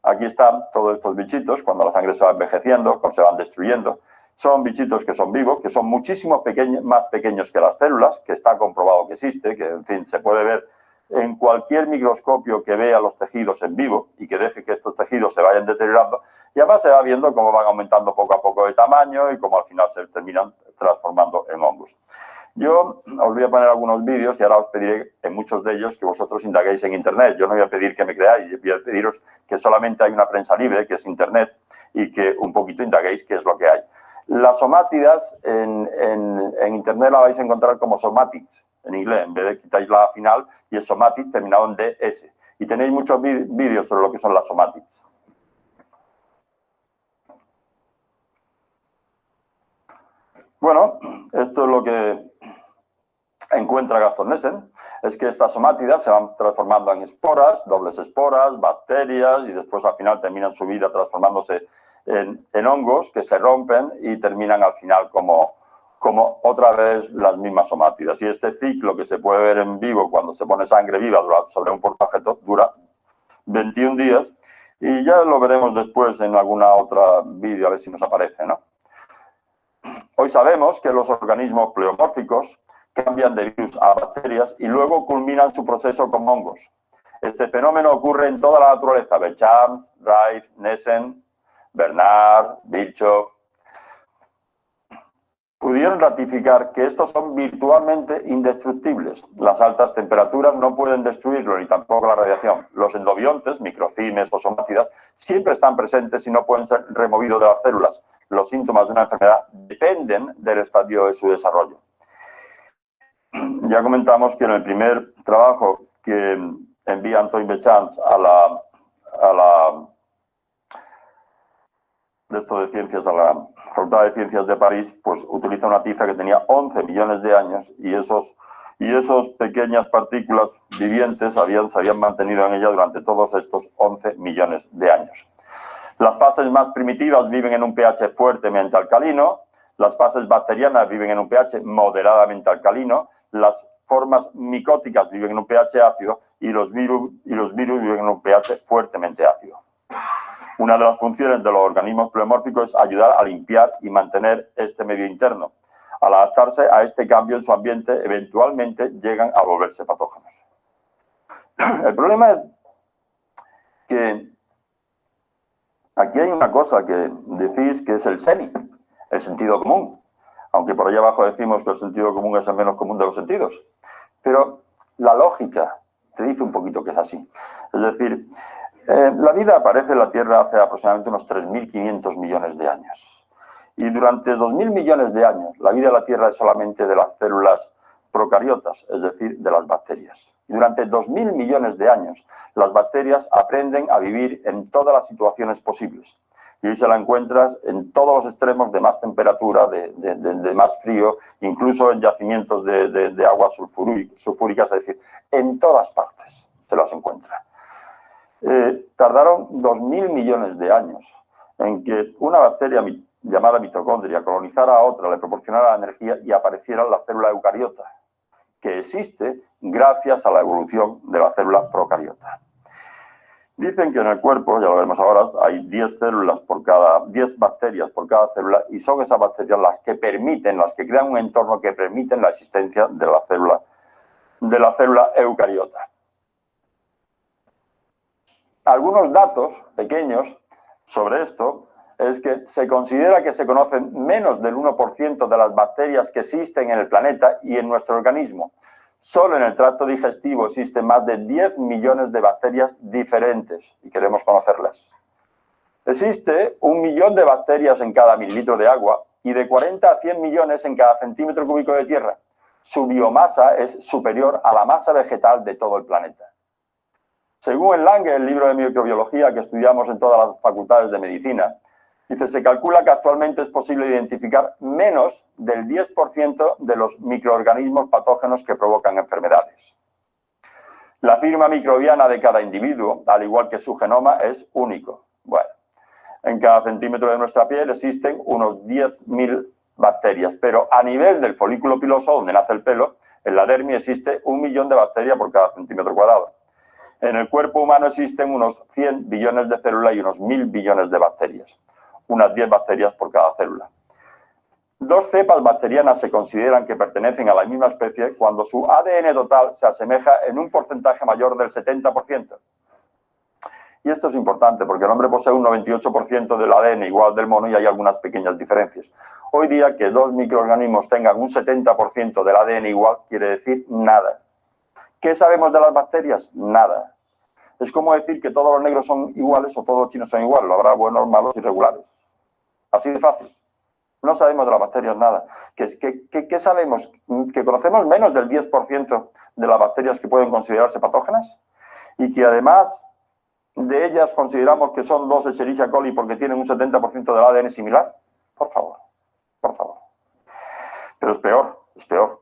aquí están todos estos bichitos, cuando la sangre se va envejeciendo, cuando se van destruyendo. Son bichitos que son vivos, que son muchísimo más pequeños que las células, que está comprobado que existe, que en fin se puede ver en cualquier microscopio que vea los tejidos en vivo y que deje que estos tejidos se vayan deteriorando. Y además se va viendo cómo van aumentando poco a poco de tamaño y cómo al final se terminan transformando en hongos. Yo os voy a poner algunos vídeos y ahora os pediré en muchos de ellos que vosotros indaguéis en Internet. Yo no voy a pedir que me creáis, voy a pediros que solamente hay una prensa libre, que es Internet, y que un poquito indaguéis qué es lo que hay. Las somátidas en Internet la vais a encontrar como somatics, en inglés, en vez de quitáis la final y es somatic terminado en DS. Y tenéis muchos vídeos sobre lo que son las somatics. Bueno, esto es lo que encuentra Gaston Nessen, es que estas somátidas se van transformando en esporas, dobles esporas, bacterias y después al final terminan su vida transformándose en hongos que se rompen y terminan al final como otra vez las mismas somátidas. Y este ciclo que se puede ver en vivo cuando se pone sangre viva sobre un portaobjeto dura 21 días y ya lo veremos después en alguna otra vídeo a ver si nos aparece, ¿no? Hoy sabemos que los organismos pleomórficos cambian de virus a bacterias y luego culminan su proceso con hongos. Este fenómeno ocurre en toda la naturaleza. Béchamp, Rife, Nessen, Bernard, Virchow pudieron ratificar que estos son virtualmente indestructibles. Las altas temperaturas no pueden destruirlo, ni tampoco la radiación. Los endobiontes, microcimes o somátidas, siempre están presentes y no pueden ser removidos de las células. Los síntomas de una enfermedad dependen del estadio de su desarrollo. Ya comentamos que en el primer trabajo que envía Antoine Béchamp a la Facultad de Ciencias de París, pues utiliza una tiza que tenía 11 millones de años y esos pequeñas partículas vivientes se habían mantenido en ella durante todos estos 11 millones de años. Las fases más primitivas viven en un pH fuertemente alcalino, las fases bacterianas viven en un pH moderadamente alcalino, las formas micóticas viven en un pH ácido y los virus viven en un pH fuertemente ácido. Una de las funciones de los organismos pleomórficos es ayudar a limpiar y mantener este medio interno. Al adaptarse a este cambio en su ambiente, eventualmente llegan a volverse patógenos. El problema es que aquí hay una cosa que decís que es el SEMI, el sentido común. Aunque por allá abajo decimos que el sentido común es el menos común de los sentidos. Pero la lógica te dice un poquito que es así. Es decir, la vida aparece en la Tierra hace aproximadamente unos 3.500 millones de años. Y durante 2.000 millones de años, la vida de la Tierra es solamente de las células procariotas, es decir, de las bacterias. Y durante 2.000 millones de años, las bacterias aprenden a vivir en todas las situaciones posibles. Y hoy se la encuentras en todos los extremos de más temperatura, de más frío, incluso en yacimientos de aguas sulfúricas, es decir, en todas partes se las encuentra. Tardaron 2.000 millones de años en que una bacteria llamada mitocondria colonizara a otra, le proporcionara energía y apareciera la célula eucariota, que existe gracias a la evolución de la célula procariota. Dicen que en el cuerpo, ya lo veremos ahora, hay 10 bacterias por cada célula, y son esas bacterias las que crean un entorno que permiten la existencia de la célula eucariota. Algunos datos pequeños sobre esto es que se considera que se conocen menos del 1% de las bacterias que existen en el planeta y en nuestro organismo. Solo en el tracto digestivo existen más de 10 millones de bacterias diferentes y queremos conocerlas. Existe 1 millón de bacterias en cada mililitro de agua y de 40 a 100 millones en cada centímetro cúbico de tierra. Su biomasa es superior a la masa vegetal de todo el planeta. Según el Lange, el libro de microbiología que estudiamos en todas las facultades de medicina, dice, se calcula que actualmente es posible identificar menos del 10% de los microorganismos patógenos que provocan enfermedades. La firma microbiana de cada individuo, al igual que su genoma, es único. Bueno, en cada centímetro de nuestra piel existen unos 10.000 bacterias, pero a nivel del folículo piloso, donde nace el pelo, en la dermis existe 1 millón de bacterias por cada centímetro cuadrado. En el cuerpo humano existen unos 100 billones de células y unos 1.000 billones de bacterias. Unas 10 bacterias por cada célula. 2 cepas bacterianas se consideran que pertenecen a la misma especie cuando su ADN total se asemeja en un porcentaje mayor del 70%. Y esto es importante porque el hombre posee un 98% del ADN igual del mono y hay algunas pequeñas diferencias. Hoy día que 2 microorganismos tengan un 70% del ADN igual quiere decir nada. ¿Qué sabemos de las bacterias? Nada. Es como decir que todos los negros son iguales o todos los chinos son iguales. Lo habrá buenos, malos y regulares. Así de fácil. No sabemos de las bacterias nada. ¿Qué sabemos? Que conocemos menos del 10% de las bacterias que pueden considerarse patógenas y que además de ellas consideramos que son 2 Escherichia coli porque tienen un 70% del ADN similar. Por favor, por favor. Pero es peor.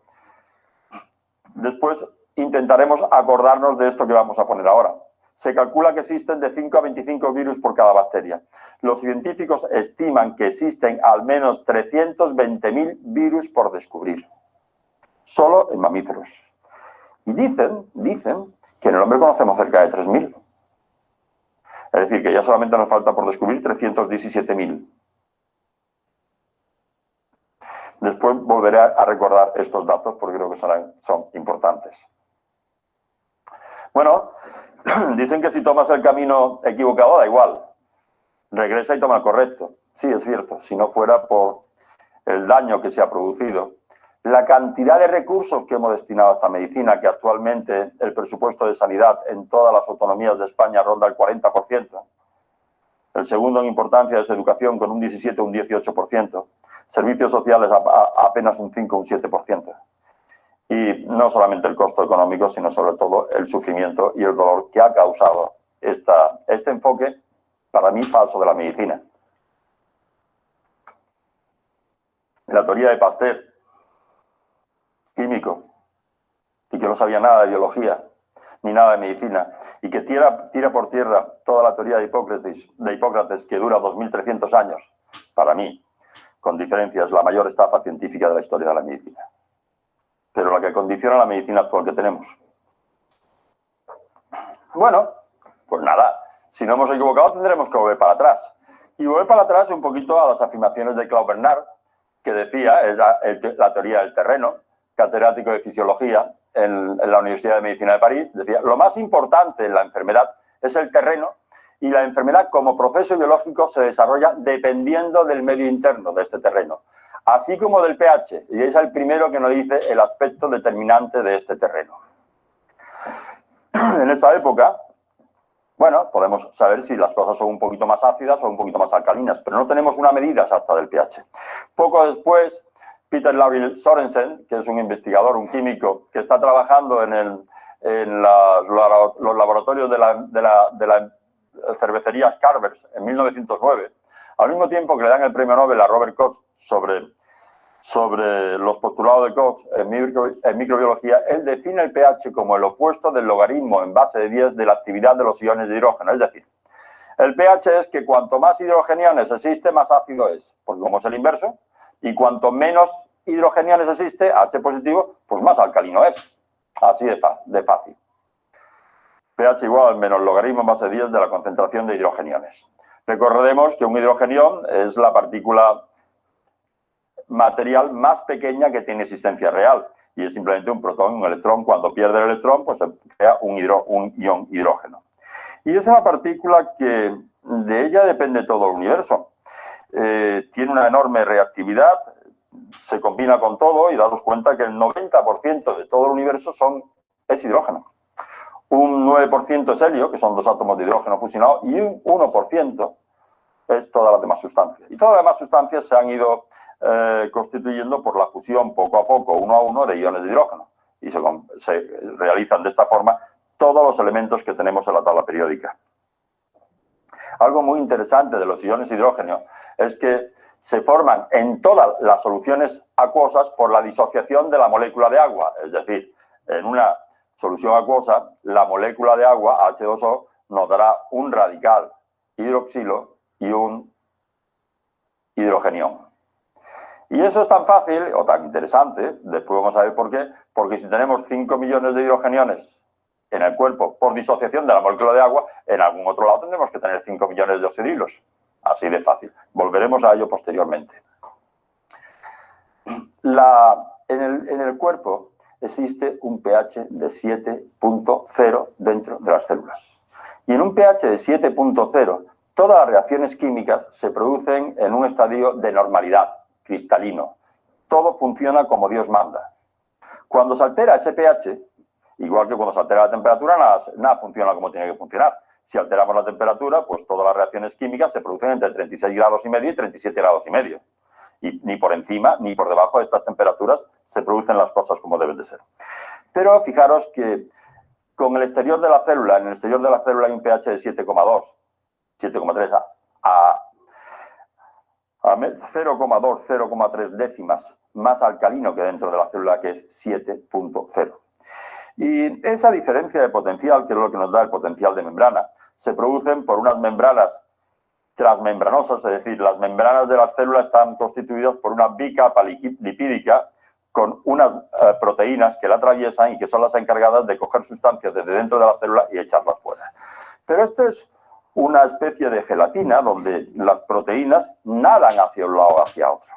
Después intentaremos acordarnos de esto que vamos a poner ahora. Se calcula que existen de 5 a 25 virus por cada bacteria. Los científicos estiman que existen al menos 320.000 virus por descubrir. Solo en mamíferos. Y dicen que en el hombre conocemos cerca de 3.000. Es decir, que ya solamente nos falta por descubrir 317.000. Después volveré a recordar estos datos porque creo que son importantes. Bueno, dicen que si tomas el camino equivocado da igual. Regresa y toma el correcto. Sí, es cierto. Si no fuera por el daño que se ha producido, la cantidad de recursos que hemos destinado a esta medicina, que actualmente el presupuesto de sanidad en todas las autonomías de España ronda el 40%. El segundo en importancia es educación con un 17 o un 18%. Servicios sociales apenas un 5 o un 7%. Y no solamente el costo económico, sino sobre todo el sufrimiento y el dolor que ha causado este enfoque, para mí, falso de la medicina. La teoría de Pasteur, químico, y que no sabía nada de biología, ni nada de medicina, y que tira por tierra toda la teoría de Hipócrates, que dura 2.300 años, para mí, con diferencia, es la mayor estafa científica de la historia de la medicina. Pero la que condiciona la medicina actual que tenemos. Bueno, pues nada, si no hemos equivocado tendremos que volver para atrás. Y volver para atrás un poquito a las afirmaciones de Claude Bernard, que decía, es la teoría del terreno, catedrático de fisiología en la Universidad de Medicina de París, decía, lo más importante en la enfermedad es el terreno y la enfermedad como proceso biológico se desarrolla dependiendo del medio interno de este terreno, así como del pH, y es el primero que nos dice el aspecto determinante de este terreno. En esa época, bueno, podemos saber si las cosas son un poquito más ácidas o un poquito más alcalinas, pero no tenemos una medida exacta del pH. Poco después, Peter Laurie Sorensen, que es un investigador, un químico, que está trabajando en los laboratorios de la cervecería Carvers en 1909, al mismo tiempo que le dan el premio Nobel a Robert Koch sobre los postulados de Koch en microbiología, él define el pH como el opuesto del logaritmo en base de 10 de la actividad de los iones de hidrógeno. Es decir, El pH es que cuanto más hidrogeniones existe, más ácido es, porque como es el inverso, y cuanto menos hidrogeniones existe, H positivo, pues más alcalino es. Así de fácil. pH igual al menos logaritmo en base 10 de la concentración de hidrogeniones. Recordemos que un hidrogenión es la partícula material más pequeña que tiene existencia real, y es simplemente un protón, un electrón. Cuando pierde el electrón, pues se crea un ion hidrógeno. Y es una partícula que de ella depende todo el universo. Tiene una enorme reactividad, se combina con todo y daros cuenta que el 90% de todo el universo es hidrógeno. Un 9% es helio, que son 2 átomos de hidrógeno fusionados, y un 1% es todas las demás sustancias. Y todas las demás sustancias se han ido constituyendo por la fusión poco a poco, uno a uno, de iones de hidrógeno. Y se realizan de esta forma todos los elementos que tenemos en la tabla periódica. Algo muy interesante de los iones de hidrógeno es que se forman en todas las soluciones acuosas por la disociación de la molécula de agua. Es decir, en una solución acuosa, la molécula de agua, H2O, nos dará un radical hidroxilo y un hidrogenión. Y eso es tan fácil o tan interesante, después vamos a ver por qué, porque si tenemos 5 millones de hidrogeniones en el cuerpo por disociación de la molécula de agua, en algún otro lado tendremos que tener 5 millones de oxidrilos. Así de fácil. Volveremos a ello posteriormente. En el cuerpo existe un pH de 7.0 dentro de las células. Y en un pH de 7.0, todas las reacciones químicas se producen en un estadio de normalidad, cristalino. Todo funciona como Dios manda. Cuando se altera ese pH, igual que cuando se altera la temperatura, nada funciona como tiene que funcionar. Si alteramos la temperatura, pues todas las reacciones químicas se producen entre 36 grados y medio y 37 grados y medio. Y ni por encima ni por debajo de estas temperaturas se producen las cosas como deben de ser. Pero fijaros que con el exterior de la célula, en el exterior de la célula hay un pH de 7,2, 7,3 a 0,2, 0,3 décimas más alcalino que dentro de la célula, que es 7.0. Y esa diferencia de potencial, que es lo que nos da el potencial de membrana, se producen por unas membranas transmembranosas, es decir, las membranas de las células están constituidas por una bicapa lipídica con unas proteínas que la atraviesan y que son las encargadas de coger sustancias desde dentro de la célula y echarlas fuera. Pero esto es una especie de gelatina donde las proteínas nadan hacia un lado o hacia otro.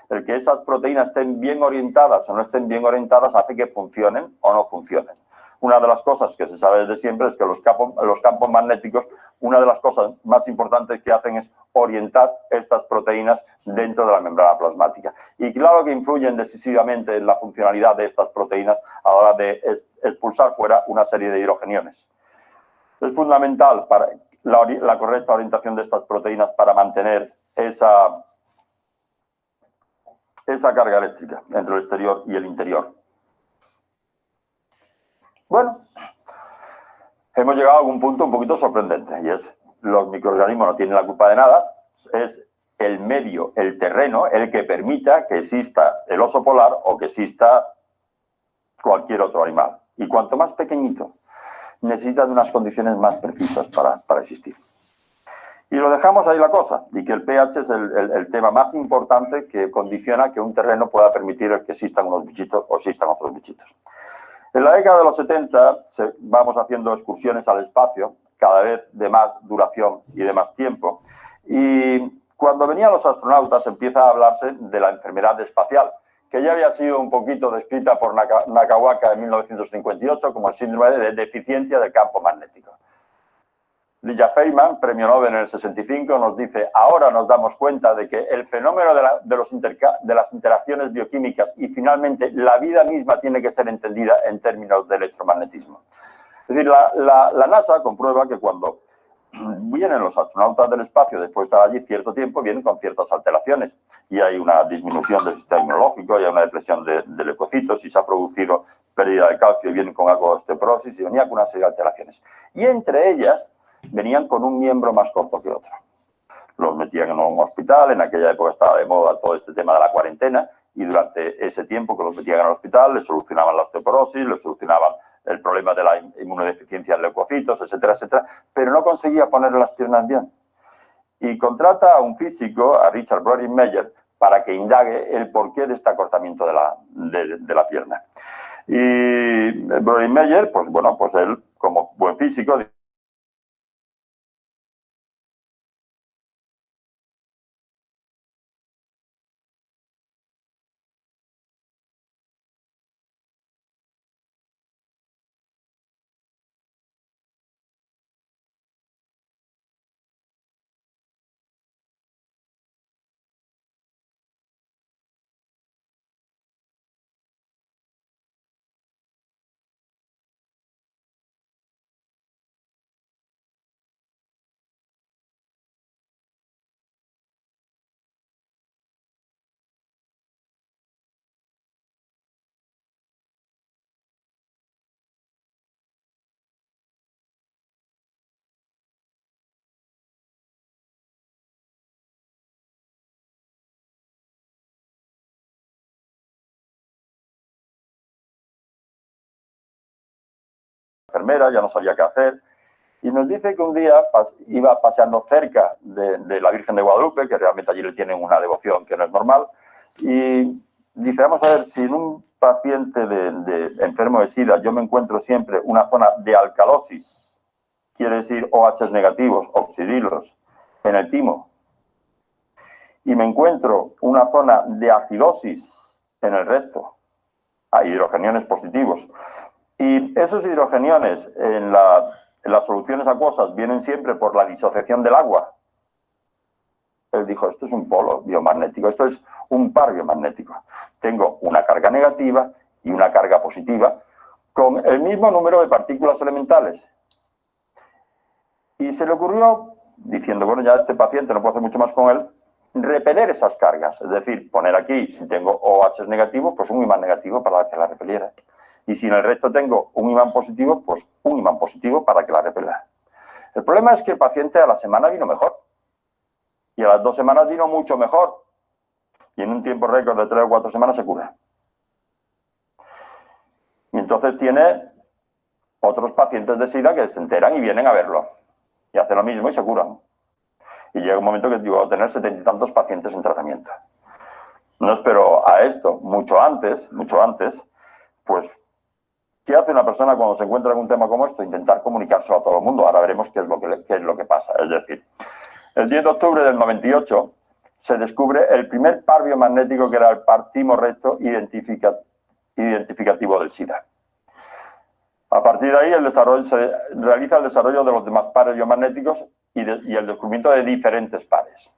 El que esas proteínas estén bien orientadas o no estén bien orientadas hace que funcionen o no funcionen. Una de las cosas que se sabe desde siempre es que los campos magnéticos, una de las cosas más importantes que hacen es orientar estas proteínas dentro de la membrana plasmática. Y claro que influyen decisivamente en la funcionalidad de estas proteínas a la hora de expulsar fuera una serie de hidrogeniones. Es fundamental para la correcta orientación de estas proteínas para mantener esa carga eléctrica entre el exterior y el interior. Bueno, hemos llegado a algún punto un poquito sorprendente, y es: los microorganismos no tienen la culpa de nada, es el medio, el terreno, el que permita que exista el oso polar o que exista cualquier otro animal. Y cuanto más pequeñito, necesita de unas condiciones más precisas para existir. Y lo dejamos ahí la cosa, y que el pH es el tema más importante que condiciona que un terreno pueda permitir que existan unos bichitos o existan otros bichitos. En la década de los 70 vamos haciendo excursiones al espacio, cada vez de más duración y de más tiempo, y cuando venían los astronautas empieza a hablarse de la enfermedad espacial, que ya había sido un poquito descrita por Nakawaka en 1958 como el síndrome de deficiencia del campo magnético. Lilla Feynman, premio Nobel en el 65, nos dice: ahora nos damos cuenta de que el fenómeno de las interacciones bioquímicas y finalmente la vida misma tiene que ser entendida en términos de electromagnetismo. Es decir, la NASA comprueba que cuando vienen los astronautas del espacio, después de estar allí cierto tiempo, vienen con ciertas alteraciones. Y hay una disminución del sistema inmunológico, hay una depresión de leucocitos, y se ha producido pérdida de calcio y vienen con algo de osteoporosis y venía con una serie de alteraciones. Y entre ellas venían con un miembro más corto que otro. Los metían en un hospital, en aquella época estaba de moda todo este tema de la cuarentena, y durante ese tiempo que los metían en el hospital les solucionaban la osteoporosis, les solucionaban el problema de la inmunodeficiencia en leucocitos, etcétera, etcétera, pero no conseguía ponerle las piernas bien. Y contrata a un físico, a Richard Brody-Meyer, para que indague el porqué de este acortamiento de la pierna. Y Brody-Meyer, pues bueno, pues él, como buen físico, enfermera, ya no sabía qué hacer, y nos dice que un día iba paseando cerca de la Virgen de Guadalupe, que realmente allí le tienen una devoción que no es normal, y dice, vamos a ver, si en un paciente de enfermo de SIDA yo me encuentro siempre una zona de alcalosis, quiere decir OH negativos, oxidilos, en el timo, y me encuentro una zona de acidosis en el resto, a hidrogeniones positivos, y esos hidrogeniones en las soluciones acuosas vienen siempre por la disociación del agua. Él dijo, esto es un polo biomagnético, esto es un par biomagnético. Tengo una carga negativa y una carga positiva con el mismo número de partículas elementales. Y se le ocurrió, diciendo, bueno, ya este paciente no puedo hacer mucho más con él, repeler esas cargas. Es decir, poner aquí, si tengo OH negativo, pues un imán negativo para que la repeliera. Y si en el resto tengo un imán positivo, pues un imán positivo para que la repela. El problema es que el paciente a la semana vino mejor. Y a las 2 semanas vino mucho mejor. Y en un tiempo récord de 3 o 4 semanas se cura. Y entonces tiene otros pacientes de SIDA que se enteran y vienen a verlo. Y hacen lo mismo y se curan. Y llega un momento que llegó a tener 70 y tantos pacientes en tratamiento. No espero a esto. Mucho antes, pues, ¿qué hace una persona cuando se encuentra en un tema como esto? Intentar comunicárselo a todo el mundo. Ahora veremos qué es lo que pasa. Es decir, el 10 de octubre del 98 se descubre el primer par biomagnético, que era el par timo-recto identificativo del SIDA. A partir de ahí se realiza el desarrollo de los demás pares biomagnéticos y el descubrimiento de diferentes pares.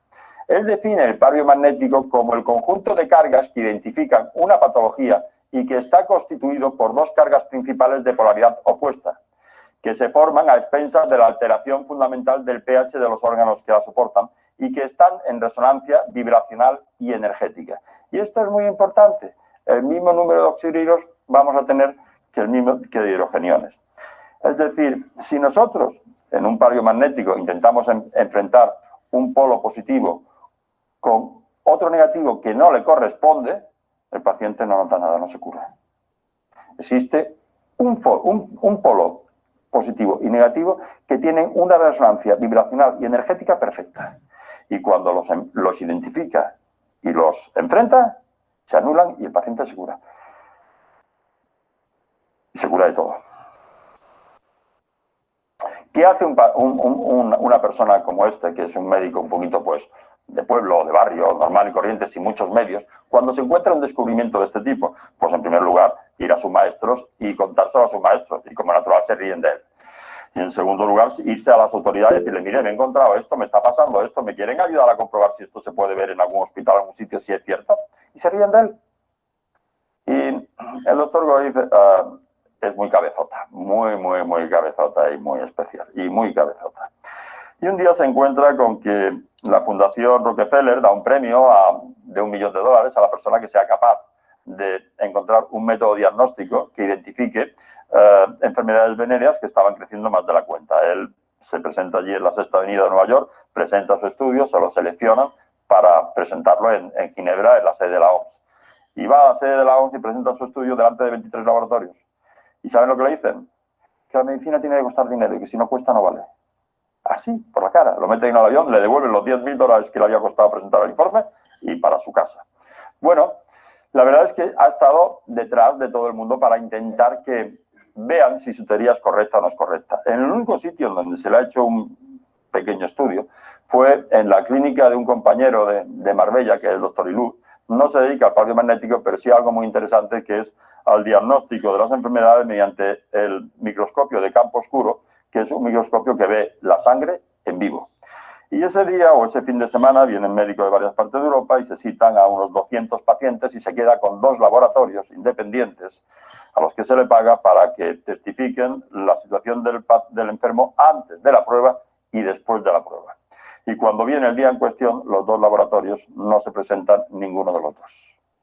Él define el par biomagnético como el conjunto de cargas que identifican una patología y que está constituido por 2 cargas principales de polaridad opuesta, que se forman a expensas de la alteración fundamental del pH de los órganos que la soportan y que están en resonancia vibracional y energética. Y esto es muy importante. El mismo número de oxíridos vamos a tener que el mismo que de hidrogeniones. Es decir, si nosotros en un par biomagnético intentamos enfrentar un polo positivo con otro negativo que no le corresponde, el paciente no nota nada, no se cura. Existe un polo positivo y negativo que tienen una resonancia vibracional y energética perfecta. Y cuando los identifica y los enfrenta, se anulan y el paciente se cura. Y se cura de todo. ¿Qué hace una persona como este, que es un médico un poquito pues de pueblo, de barrio, normal y corriente, sin muchos medios, cuando se encuentra un descubrimiento de este tipo? Pues en primer lugar, ir a sus maestros y contárselo a sus maestros, y como natural se ríen de él. Y en segundo lugar, irse a las autoridades y decirle, mire, me he encontrado esto, me está pasando esto, ¿me quieren ayudar a comprobar si esto se puede ver en algún hospital, en algún sitio, si es cierto? Y se ríen de él. Y el doctor Goiz es muy cabezota, muy cabezota y muy especial, y muy cabezota. Y un día se encuentra con que la Fundación Rockefeller da un premio de $1 millón a la persona que sea capaz de encontrar un método diagnóstico que identifique enfermedades venéreas que estaban creciendo más de la cuenta. Él se presenta allí en la Sexta Avenida de Nueva York, presenta su estudio, se lo seleccionan para presentarlo en Ginebra, en la sede de la OMS. Y va a la sede de la OMS y presenta su estudio delante de 23 laboratorios. ¿Y saben lo que le dicen? Que la medicina tiene que costar dinero y que si no cuesta no vale. Así, por la cara. Lo meten en el avión, le devuelven los $10.000 que le había costado presentar el informe y para su casa. Bueno, la verdad es que ha estado detrás de todo el mundo para intentar que vean si su teoría es correcta o no es correcta. En el único sitio en donde se le ha hecho un pequeño estudio fue en la clínica de un compañero de Marbella, que es el doctor Ilú. No se dedica al palio magnético, pero sí a algo muy interesante, que es al diagnóstico de las enfermedades mediante el microscopio de campo oscuro, que es un microscopio que ve la sangre en vivo. Y ese día o ese fin de semana vienen médicos de varias partes de Europa y se citan a unos 200 pacientes y se queda con 2 laboratorios independientes a los que se le paga para que testifiquen la situación del enfermo antes de la prueba y después de la prueba. Y cuando viene el día en cuestión, los 2 laboratorios no se presentan ninguno de los 2.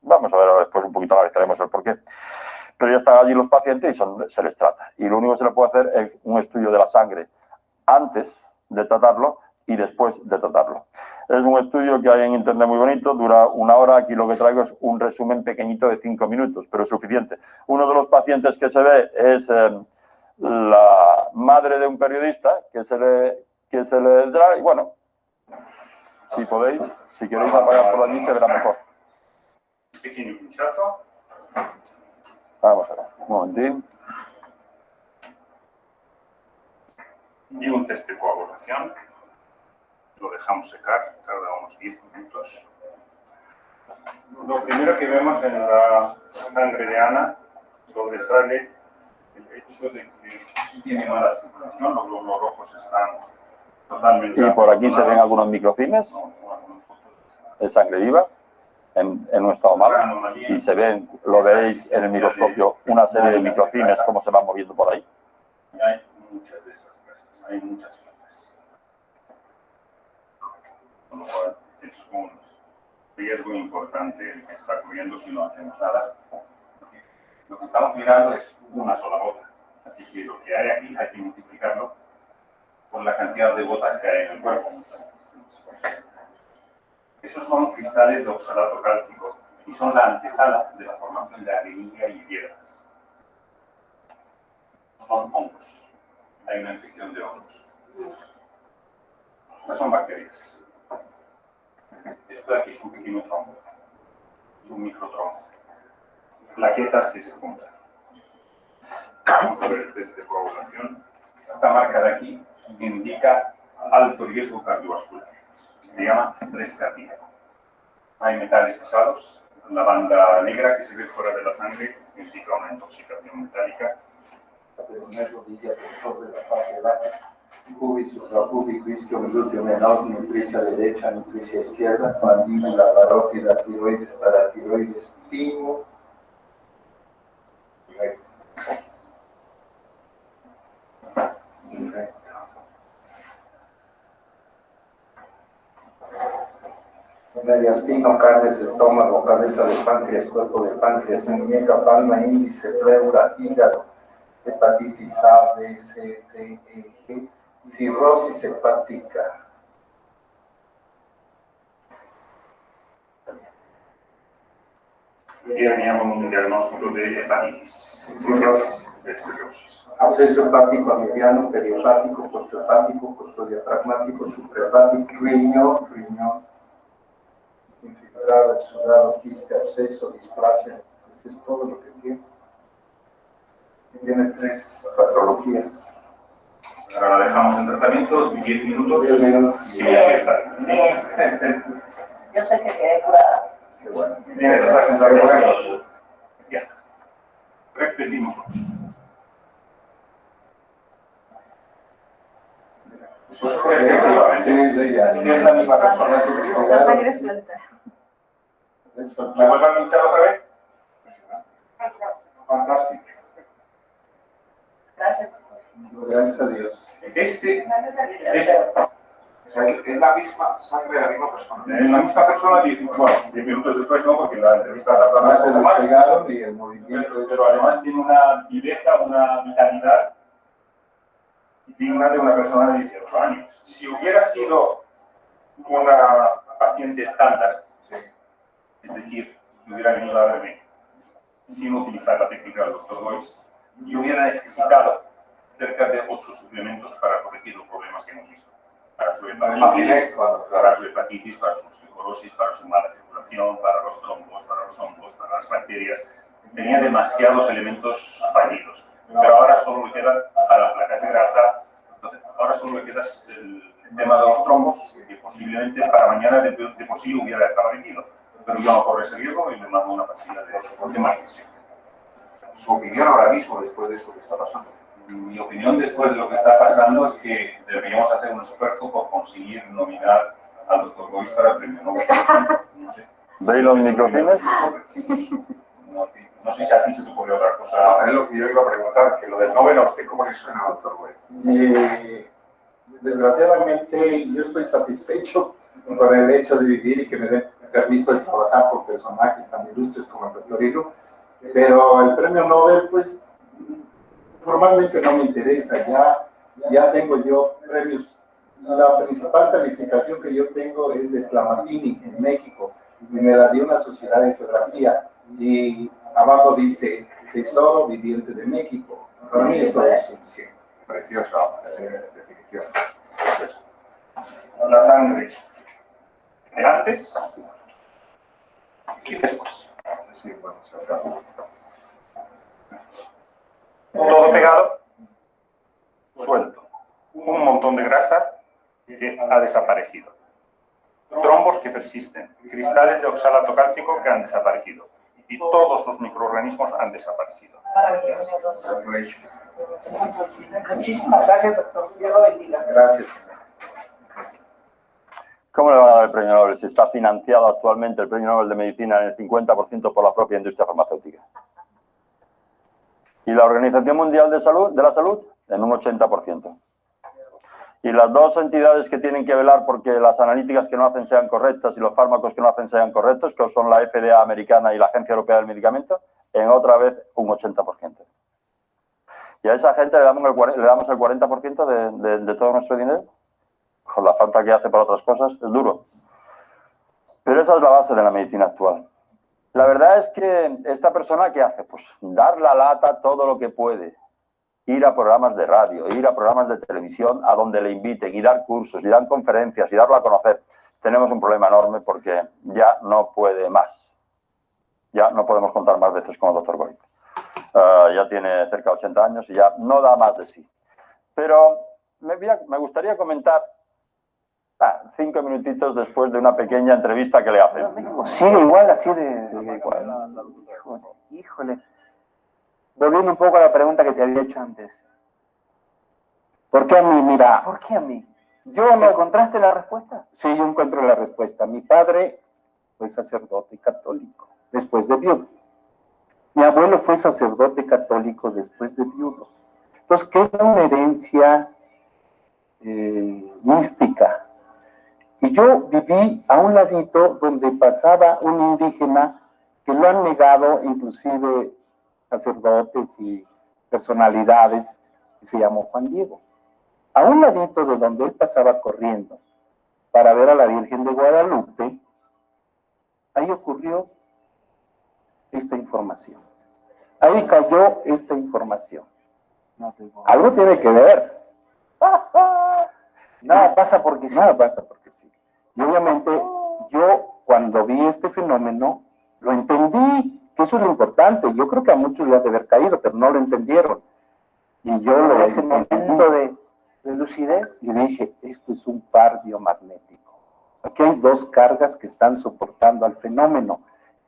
Vamos a ver después un poquito, analizaremos el porqué. Pero ya están allí los pacientes y se les trata. Y lo único que se le puede hacer es un estudio de la sangre antes de tratarlo y después de tratarlo. Es un estudio que hay en internet muy bonito, dura 1 hora. Aquí lo que traigo es un resumen pequeñito de 5 minutos, pero es suficiente. Uno de los pacientes que se ve es la madre de un periodista que se le da, y bueno, si podéis, si queréis apagar por allí se verá mejor. Pequeño pinchazo. Vamos a ver, un momentín. Y un test de coagulación. Lo dejamos secar, tarda unos 10 minutos. Lo primero que vemos en la sangre de Ana sobresale el hecho de que tiene mala circulación, los glóbulos rojos están totalmente... Y por aquí se ven algunos microcines de sangre viva en un estado malo. Y se ven, lo veis en el microscopio, una serie de microcines, cómo se van moviendo por ahí. Y hay muchas de esas grasas, hay muchas fibras. Con lo cual es un riesgo importante el que está corriendo si no hacemos nada. Lo que estamos mirando es una sola gota, así que lo que hay aquí hay que multiplicarlo por la cantidad de gotas que hay en el cuerpo. Esos son cristales de oxalato cálcico y son la antesala de la formación de arenilla y piedras. Son hongos. Hay una infección de hongos. Estas son bacterias. Esto de aquí es un pequeño trombo. Es un microtrombo. Plaquetas que se juntan. Vamos a ver el test de coagulación. Esta marca de aquí indica alto riesgo cardiovascular. Se llama estrés cardíaco. Hay metales pesados. La banda negra que se ve fuera de la sangre indica una intoxicación metálica. Poner rodilla por sobre la parte baja, pubis, suprapúbico, isquio, glúteo menor, nutricia derecha, nutricia izquierda, mandíbula, parótida, tiroides, paratiroides, timo. Mediastino, carnes, estómago, cabeza de páncreas, cuerpo de páncreas, muñeca, palma, índice, pleura, hígado, hepatitis A, B, C, D, E, G, cirrosis hepática. Y teníamos un diagnóstico de hepatitis. Cirrosis. Absceso hepático mediano, perihepático, posthepático, postdiafragmático, suprahepático, riñón, infiltrado, exudado, quiste, absceso, displasia. Eso es todo lo que tiene. Tiene 3 patologías. Ahora la dejamos en tratamiento, 10 minutos. 10 minutos. Y así está. Yo sé que quedé curada. Qué bueno. Tienes esa sensación. Ya está. Repetimos lo mismo. Es la misma persona. La sangre suelta. ¿Me vuelvo a pinchar otra vez? Fantástico. Gracias. Gracias a Dios. Gracias a Dios. Es la misma sangre de la misma persona. En la misma persona, 10 minutos después no, porque la entrevista la Además se despegaron y el movimiento pero además tiene una viveza, una vitalidad digna de una persona de 18 años. Si hubiera sido una paciente estándar, es decir, que hubiera venido a verme sin utilizar la técnica del Dr. Boyce, y hubiera necesitado cerca de 8 suplementos para corregir los problemas que hemos visto. Para su hepatitis, para su osteoporosis, para su mala circulación, para los trombos, para los hongos, para las bacterias. Tenía demasiados elementos fallidos. Pero ahora solo le queda para las placas de grasa. Entonces, ahora solo le queda el tema de los trombos, que posiblemente para mañana de por sí hubiera desaparecido. Pero yo no corro ese riesgo y le mando una pastilla de magnesio. Su opinión ahora mismo, después de esto que está pasando. Mi opinión después de lo que está pasando es que deberíamos hacer un esfuerzo por conseguir nominar al Dr. Boyce para el premio Nobel. No sé. ¿Veis los microfines? No sé si a ti se te ocurrió otra cosa. Es lo que yo iba a preguntar, que lo del Nobel a usted, ¿cómo le suena, doctor Boyce? Desgraciadamente, yo estoy satisfecho con el hecho de vivir y que me den permiso de trabajar con personajes tan ilustres como el doctor Hilo, pero el premio Nobel, pues, formalmente no me interesa, ya tengo yo premios. La principal calificación que yo tengo es de Tlamatini en México, y me la dio una sociedad de geografía, y abajo dice Tesoro Viviente de México. Para mí eso es suficiente. Preciosa definición. La sangre de antes y después. Sí, bueno, se acaba. Todo pegado, suelto. Un montón de grasa que ha desaparecido. Trombos que persisten. Cristales de oxalato cálcico que han desaparecido. Y todos los microorganismos han desaparecido. Maravilloso. Muchísimas gracias, doctor. Dios lo bendiga. Gracias. ¿Cómo le van a dar el premio Nobel si está financiado actualmente el premio Nobel de Medicina en el 50% por la propia industria farmacéutica? Y la Organización Mundial de la Salud en un 80%. Y las dos entidades que tienen que velar porque las analíticas que no hacen sean correctas y los fármacos que no hacen sean correctos, que son la FDA americana y la Agencia Europea del Medicamento, en otra vez un 80%. Y a esa gente le damos el 40% de todo nuestro dinero, con la falta que hace para otras cosas, es duro. Pero esa es la base de la medicina actual. La verdad es que esta persona, ¿qué hace? Pues dar la lata todo lo que puede. Ir a programas de radio, ir a programas de televisión a donde le inviten, y dar cursos, y dar conferencias, y darlo a conocer. Tenemos un problema enorme porque ya no puede más. Ya no podemos contar más veces con el Dr. Boyce. Ya tiene cerca de 80 años y ya no da más de sí. Pero me gustaría comentar 5 minutitos después de una pequeña entrevista que le hacen. Sigue igual, así de igual. Híjole. Volviendo un poco a la pregunta que te había hecho antes. ¿Por qué a mí? Mira. ¿Por qué a mí? Yo no. ¿Encontraste la respuesta? Sí, yo encuentro la respuesta. Mi padre fue sacerdote católico, después de viudo. Mi abuelo fue sacerdote católico después de viudo. Entonces queda una herencia mística. Y yo viví a un ladito donde pasaba un indígena que lo han negado, inclusive sacerdotes y personalidades, que se llamó Juan Diego. A un ladito de donde él pasaba corriendo para ver a la Virgen de Guadalupe, ahí ocurrió esta información. Ahí cayó esta información. Algo tiene que ver. Nada pasa porque sí. Nada pasa porque sí. Y obviamente yo cuando vi este fenómeno lo entendí, que eso es lo importante. Yo creo que a muchos le ha de haber caído, pero no lo entendieron. Y yo lo ese momento de lucidez y dije, esto es un par biomagnético. Aquí hay dos cargas que están soportando al fenómeno.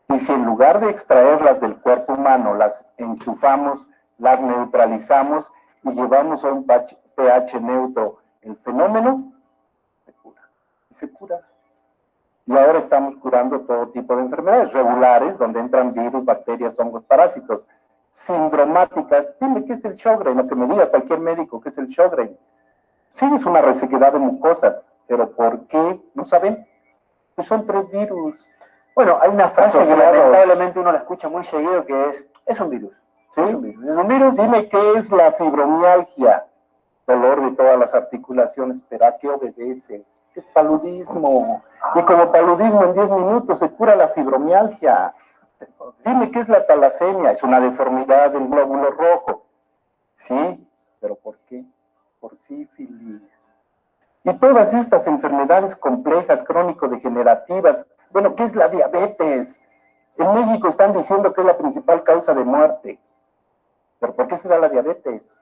Y si en lugar de extraerlas del cuerpo humano, las enchufamos, las neutralizamos y llevamos a un pH neutro el fenómeno, se cura. Y se cura. Y ahora estamos curando todo tipo de enfermedades regulares, donde entran virus, bacterias, hongos, parásitos. Sindromáticas, dime qué es el Sjögren, lo que me diga cualquier médico, qué es el Sjögren. Sí, es una resequedad de mucosas, pero ¿por qué? ¿No saben? Pues son 3 virus. Bueno, hay una frase que lamentablemente uno la escucha muy seguido que es un virus. ¿Sí? Es un virus. Es un virus. Dime qué es la fibromialgia, dolor de todas las articulaciones, pero ¿a qué obedece? Es paludismo. Y como paludismo en 10 minutos se cura la fibromialgia. Dime qué es la talasemia, es una deformidad del glóbulo rojo. Sí, pero ¿por qué? Por sífilis. Y todas estas enfermedades complejas, crónico-degenerativas. Bueno, ¿qué es la diabetes? En México están diciendo que es la principal causa de muerte. ¿Pero por qué se da la diabetes?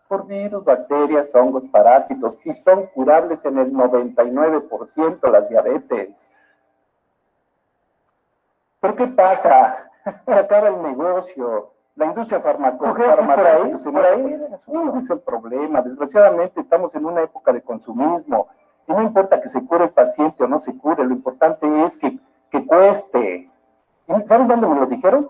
Por virus, bacterias, hongos, parásitos, y son curables en el 99% las diabetes. ¿Pero qué pasa? Se acaba el negocio. La industria farmacéutica, por ahí, ese es el problema. Desgraciadamente estamos en una época de consumismo. Y no importa que se cure el paciente o no se cure, lo importante es que cueste. ¿Sabes dónde me lo dijeron?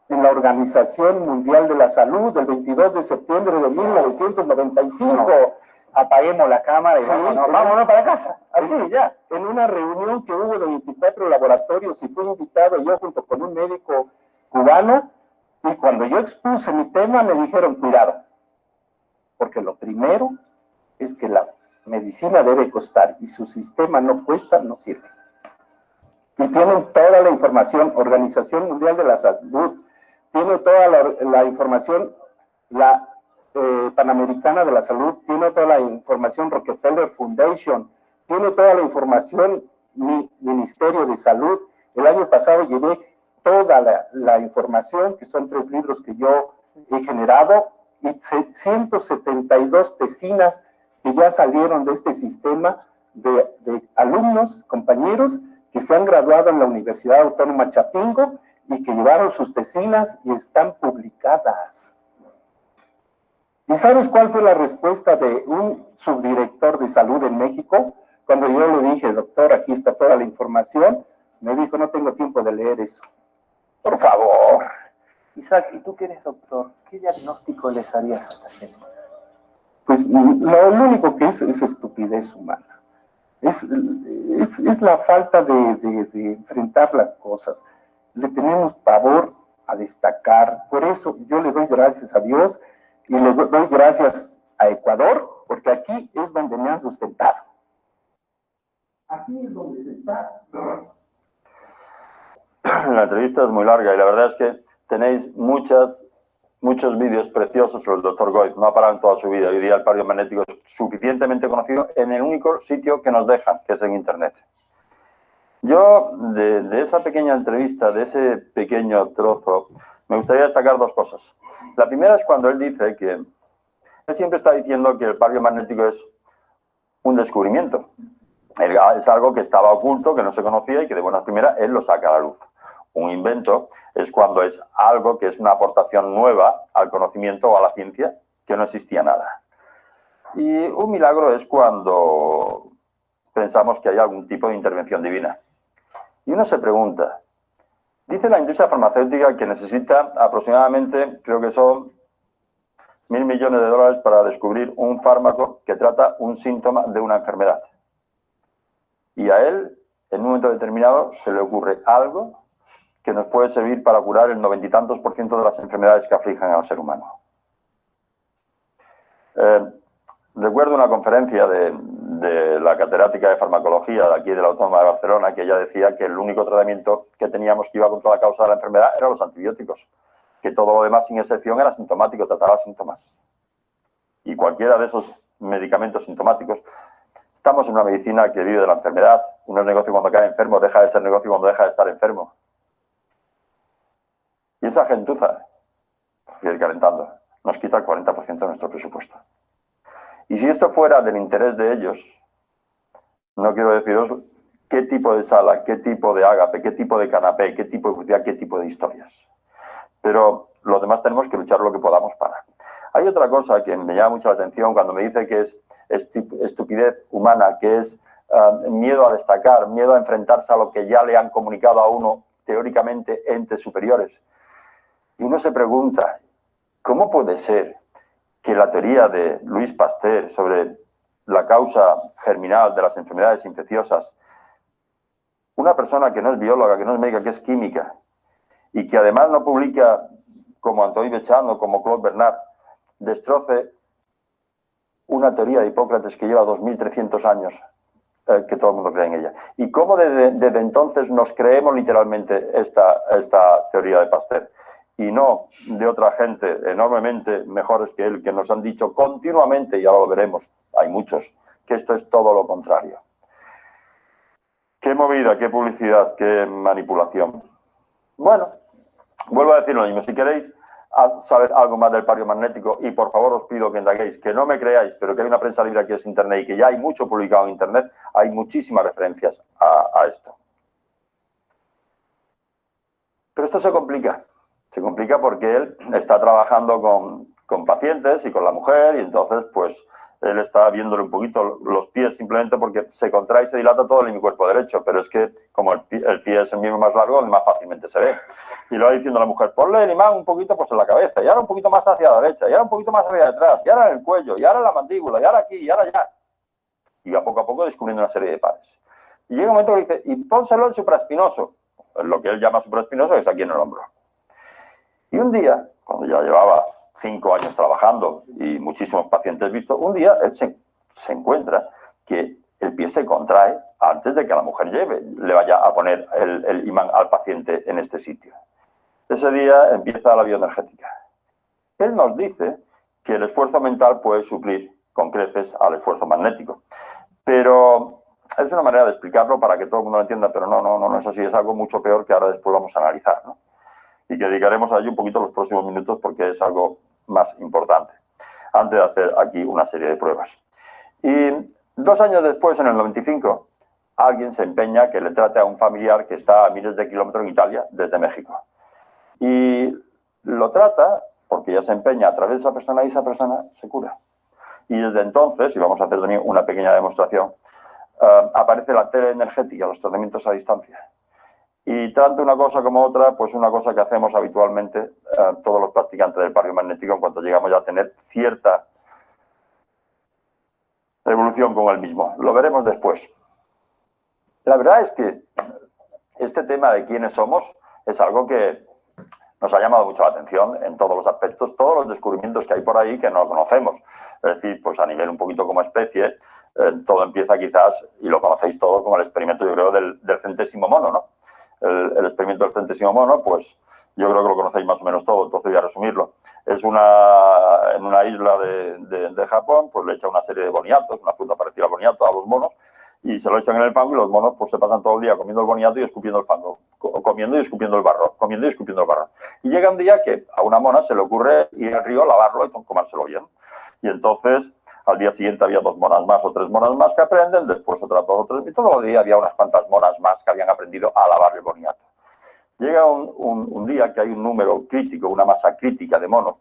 En la Organización Mundial de la Salud, el 22 de septiembre de 1995. Apaguemos la cámara y vámonos para casa. Así, ya. En una reunión que hubo de 24 laboratorios y fui invitado yo junto con un médico cubano, y cuando yo expuse mi tema me dijeron, cuidado, porque lo primero es que la medicina debe costar y su sistema no cuesta, no sirve. Y tienen toda la información, Organización Mundial de la Salud, tiene toda la información, la Panamericana de la Salud, tiene toda la información Rockefeller Foundation, tiene toda la información mi Ministerio de Salud. El año pasado llevé toda la información, que son 3 libros que yo he generado, y 172 tesinas que ya salieron de este sistema de alumnos, compañeros, que se han graduado en la Universidad Autónoma Chapingo y que llevaron sus tesinas y están publicadas. ¿Y sabes cuál fue la respuesta de un subdirector de salud en México? Cuando yo le dije, doctor, aquí está toda la información, me dijo, no tengo tiempo de leer eso. Por favor. Isaac, ¿y tú que eres doctor? ¿Qué diagnóstico les harías a esta gente? Pues lo único que es estupidez humana. Es la falta de enfrentar las cosas. Le tenemos pavor a destacar. Por eso yo le doy gracias a Dios y le doy gracias a Ecuador, porque aquí es donde me han sustentado. Aquí es donde se está. La entrevista es muy larga y la verdad es que tenéis muchos vídeos preciosos sobre el Dr. Goiz. No ha parado en toda su vida. Hoy día el cardio magnético es suficientemente conocido en el único sitio que nos dejan, que es en Internet. Yo, de esa pequeña entrevista, de ese pequeño trozo, me gustaría destacar 2 cosas. La primera es cuando él dice que él siempre está diciendo que el cardio magnético es un descubrimiento. Es algo que estaba oculto, que no se conocía y que de buenas primeras él lo saca a la luz. Un invento es cuando es algo que es una aportación nueva al conocimiento o a la ciencia, que no existía nada. Y un milagro es cuando pensamos que hay algún tipo de intervención divina. Y uno se pregunta, dice la industria farmacéutica que necesita aproximadamente, creo que son $1.000 millones para descubrir un fármaco que trata un síntoma de una enfermedad. Y a él, en un momento determinado, se le ocurre algo que nos puede servir para curar el 90 y tantos % de las enfermedades que afligen al ser humano. Recuerdo una conferencia de la catedrática de farmacología de aquí de la Autónoma de Barcelona, que ella decía que el único tratamiento que teníamos que iba contra la causa de la enfermedad eran los antibióticos, que todo lo demás sin excepción era sintomático, trataba síntomas. Y cualquiera de esos medicamentos sintomáticos, estamos en una medicina que vive de la enfermedad. Uno es negocio cuando cae enfermo, deja de ser negocio cuando deja de estar enfermo. Y esa gentuza, ir calentando, nos quita el 40% de nuestro presupuesto. Y si esto fuera del interés de ellos, no quiero deciros qué tipo de sala, qué tipo de ágape, qué tipo de canapé, qué tipo de justicia, qué tipo de historias. Pero los demás tenemos que luchar lo que podamos para. Hay otra cosa que me llama mucho la atención cuando me dice que es estupidez humana, que es miedo a destacar, miedo a enfrentarse a lo que ya le han comunicado a uno teóricamente entes superiores. Y uno se pregunta, ¿cómo puede ser que la teoría de Louis Pasteur sobre la causa germinal de las enfermedades infecciosas, una persona que no es bióloga, que no es médica, que es química, y que además no publica como Antoine Béchamp o como Claude Bernard, destroce una teoría de Hipócrates que lleva 2.300 años, que todo el mundo cree en ella? ¿Y cómo desde entonces nos creemos literalmente esta teoría de Pasteur? y no de otra gente enormemente mejores que él, que nos han dicho continuamente, y ahora lo veremos, hay muchos, que esto es todo lo contrario. Qué movida, qué publicidad, qué manipulación. Bueno, vuelvo a decir lo mismo. Si queréis saber algo más del pario magnético, y por favor os pido que indaguéis, que no me creáis, pero que hay una prensa libre aquí es Internet y que ya hay mucho publicado en Internet, hay muchísimas referencias a esto. Pero esto se complica porque él está trabajando con pacientes y con la mujer, y entonces pues él está viéndole un poquito los pies simplemente porque se contrae y se dilata todo el cuerpo derecho, pero es que como el pie es el miembro más largo, más fácilmente se ve. Y lo va diciendo la mujer, ponle el imán un poquito pues en la cabeza, y ahora un poquito más hacia la derecha, y ahora un poquito más hacia atrás, y ahora en el cuello, y ahora en la mandíbula, y ahora aquí, y ahora allá. Y va poco a poco descubriendo una serie de pares. Y llega un momento que dice, y pónselo el supraespinoso, lo que él llama supraespinoso, que es aquí en el hombro. Y un día, cuando ya llevaba 5 años trabajando y muchísimos pacientes vistos, un día él se encuentra que el pie se contrae antes de que la mujer le vaya a poner el imán al paciente en este sitio. Ese día empieza la bioenergética. Él nos dice que el esfuerzo mental puede suplir con creces al esfuerzo magnético. Pero es una manera de explicarlo para que todo el mundo lo entienda, pero no es así, es algo mucho peor que ahora después vamos a analizar, ¿no? Y que dedicaremos a ello un poquito los próximos minutos porque es algo más importante, antes de hacer aquí una serie de pruebas. Y 2 años después, en el 95, alguien se empeña que le trate a un familiar que está a miles de kilómetros en Italia, desde México. Y lo trata porque ya se empeña a través de esa persona y esa persona se cura. Y desde entonces, y vamos a hacer también una pequeña demostración, aparece la teleenergética, los tratamientos a distancia. Y tanto una cosa como otra, pues una cosa que hacemos habitualmente todos los practicantes del pario magnético en cuanto llegamos ya a tener cierta evolución con el mismo. Lo veremos después. La verdad es que este tema de quiénes somos es algo que nos ha llamado mucho la atención en todos los aspectos, todos los descubrimientos que hay por ahí que no conocemos. Es decir, pues a nivel un poquito como especie, todo empieza quizás, y lo conocéis todos, como el experimento, yo creo, del centésimo mono, ¿no? El experimento del centésimo mono, pues yo creo que lo conocéis más o menos todo, entonces voy a resumirlo. Es en una isla de Japón, pues le echa una serie de boniatos, una fruta parecida al boniato, a los monos, y se lo echan en el fango y los monos pues se pasan todo el día comiendo el boniato y escupiendo el fango, comiendo y escupiendo el barro, comiendo y escupiendo el barro. Y llega un día que a una mona se le ocurre ir al río, lavarlo y comérselo bien. Y entonces al día siguiente había 2 monas más o 3 monas más que aprenden, después otras 2 o 3, y todo el día había unas cuantas monas más que habían aprendido a lavar el boniato. Llega un día que hay un número crítico, una masa crítica de monos,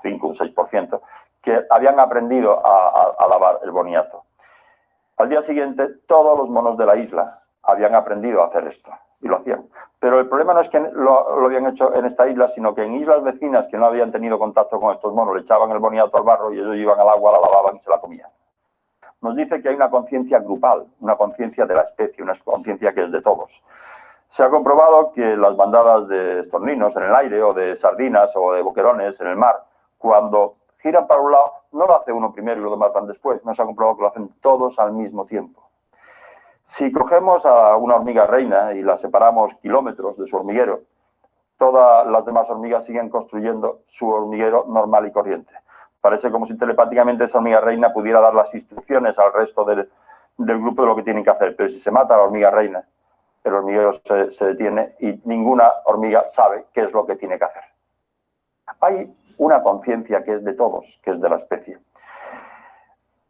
5 o un 6%, que habían aprendido a lavar el boniato. Al día siguiente, todos los monos de la isla habían aprendido a hacer esto, y lo hacían. Pero el problema no es que lo habían hecho en esta isla, sino que en islas vecinas que no habían tenido contacto con estos monos, le echaban el boniato al barro y ellos iban al agua, la lavaban y se la comían. Nos dice que hay una conciencia grupal, una conciencia de la especie, una conciencia que es de todos. Se ha comprobado que las bandadas de estorninos en el aire, o de sardinas, o de boquerones en el mar, cuando giran para un lado, no lo hace uno primero y los demás van después. No se ha comprobado que lo hacen todos al mismo tiempo. Si cogemos a una hormiga reina y la separamos kilómetros de su hormiguero, todas las demás hormigas siguen construyendo su hormiguero normal y corriente. Parece como si telepáticamente esa hormiga reina pudiera dar las instrucciones al resto del grupo de lo que tienen que hacer. Pero si se mata a la hormiga reina, el hormiguero se detiene y ninguna hormiga sabe qué es lo que tiene que hacer. Hay una conciencia que es de todos, que es de la especie.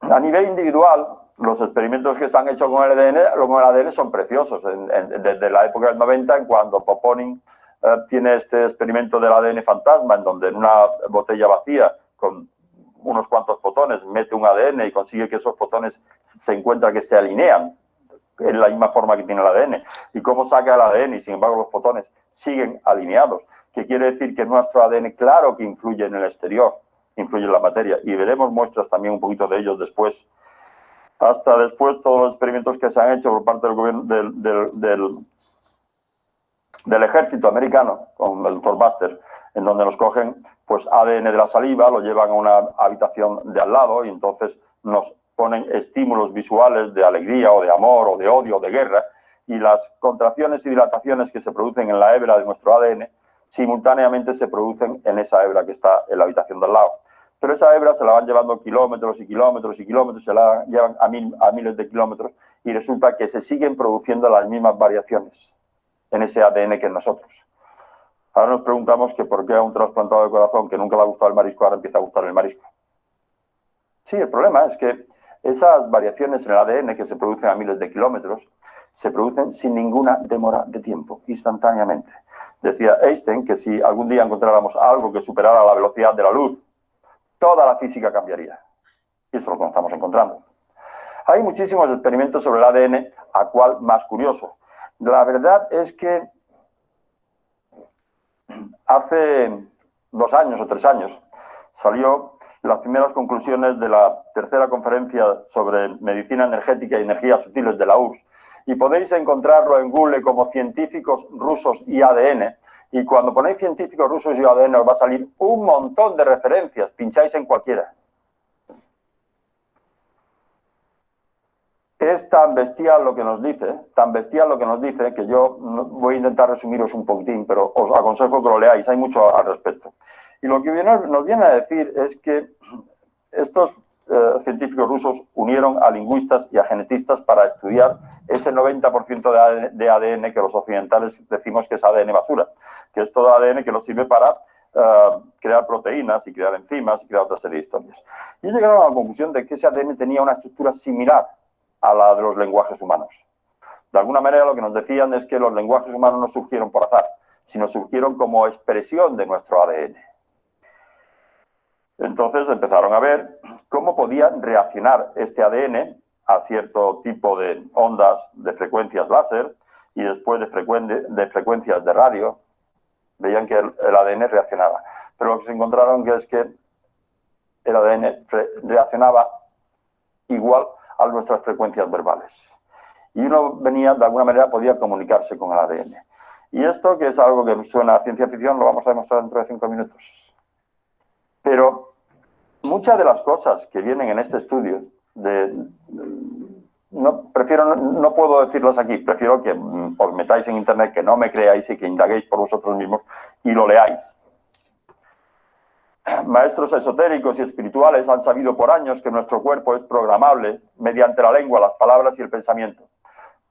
A nivel individual, los experimentos que se han hecho con el ADN son preciosos. Desde la época del 90, en cuando Poponin tiene este experimento del ADN fantasma, en donde en una botella vacía, con unos cuantos fotones, mete un ADN y consigue que esos fotones se encuentra que se alinean en la misma forma que tiene el ADN. Y cómo saca el ADN y, sin embargo, los fotones siguen alineados. Que quiere decir que nuestro ADN, claro que influye en el exterior, influye en la materia. Y veremos muestras también un poquito de ellos después. Hasta después, todos los experimentos que se han hecho por parte del gobierno del ejército americano, con el Dr. Buster, en donde nos cogen pues ADN de la saliva, lo llevan a una habitación de al lado y entonces nos ponen estímulos visuales de alegría o de amor o de odio o de guerra, y las contracciones y dilataciones que se producen en la hebra de nuestro ADN simultáneamente se producen en esa hebra que está en la habitación de al lado. Pero esa hebra se la van llevando kilómetros y kilómetros y kilómetros, se la llevan a miles de kilómetros y resulta que se siguen produciendo las mismas variaciones en ese ADN que en nosotros. Ahora nos preguntamos que por qué a un trasplantado de corazón que nunca le ha gustado el marisco ahora empieza a gustar el marisco. Sí, el problema es que esas variaciones en el ADN que se producen a miles de kilómetros se producen sin ninguna demora de tiempo, instantáneamente. Decía Einstein que si algún día encontráramos algo que superara la velocidad de la luz, toda la física cambiaría. Y eso es lo que estamos encontrando. Hay muchísimos experimentos sobre el ADN, a cual más curioso. La verdad es que hace 2 años o 3 años salió las primeras conclusiones de la tercera conferencia sobre medicina energética y energías sutiles de la URSS. Y podéis encontrarlo en Google como científicos rusos y ADN. Y cuando ponéis científicos rusos y ADN os va a salir un montón de referencias. Pincháis en cualquiera. Es tan bestial lo que nos dice, que yo voy a intentar resumiros un poquitín, pero os aconsejo que lo leáis, hay mucho al respecto. Y lo que nos viene a decir es que estos científicos rusos unieron a lingüistas y a genetistas para estudiar ese 90% de ADN que los occidentales decimos que es ADN basura, que es todo ADN que nos sirve para crear proteínas y crear enzimas y crear otra serie de historias. Y llegaron a la conclusión de que ese ADN tenía una estructura similar a la de los lenguajes humanos. De alguna manera lo que nos decían es que los lenguajes humanos no surgieron por azar, sino surgieron como expresión de nuestro ADN. Entonces empezaron a ver cómo podía reaccionar este ADN a cierto tipo de ondas de frecuencias láser y después de frecuencias de radio. Veían que el ADN reaccionaba. Pero lo que se encontraron que es que el ADN reaccionaba igual a nuestras frecuencias verbales. Y uno venía, de alguna manera, podía comunicarse con el ADN. Y esto, que es algo que suena a ciencia ficción, lo vamos a demostrar dentro de 5 minutos. Pero muchas de las cosas que vienen en este estudio, no puedo decirlas aquí, prefiero que os metáis en internet, que no me creáis y que indaguéis por vosotros mismos y lo leáis. Maestros esotéricos y espirituales han sabido por años que nuestro cuerpo es programable mediante la lengua, las palabras y el pensamiento.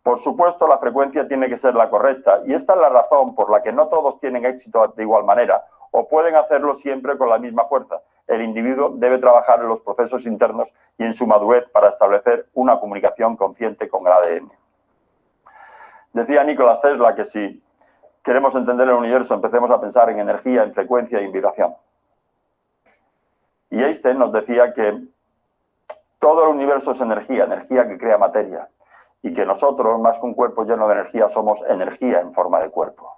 Por supuesto, la frecuencia tiene que ser la correcta y esta es la razón por la que no todos tienen éxito de igual manera o pueden hacerlo siempre con la misma fuerza. El individuo debe trabajar en los procesos internos y en su madurez para establecer una comunicación consciente con el ADN. Decía Nikola Tesla que si queremos entender el universo, empecemos a pensar en energía, en frecuencia y en vibración. Y Einstein nos decía que todo el universo es energía, energía que crea materia, y que nosotros, más que un cuerpo lleno de energía, somos energía en forma de cuerpo.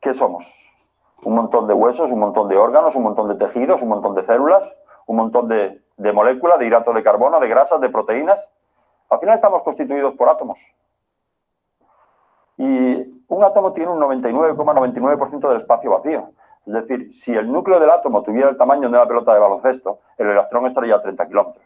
¿Qué somos? Un montón de huesos, un montón de órganos, un montón de tejidos, un montón de células, un montón de moléculas, de hidratos de carbono, de grasas, de proteínas. Al final estamos constituidos por átomos. Y un átomo tiene un 99,99% del espacio vacío. Es decir, si el núcleo del átomo tuviera el tamaño de una pelota de baloncesto, el electrón estaría a 30 kilómetros.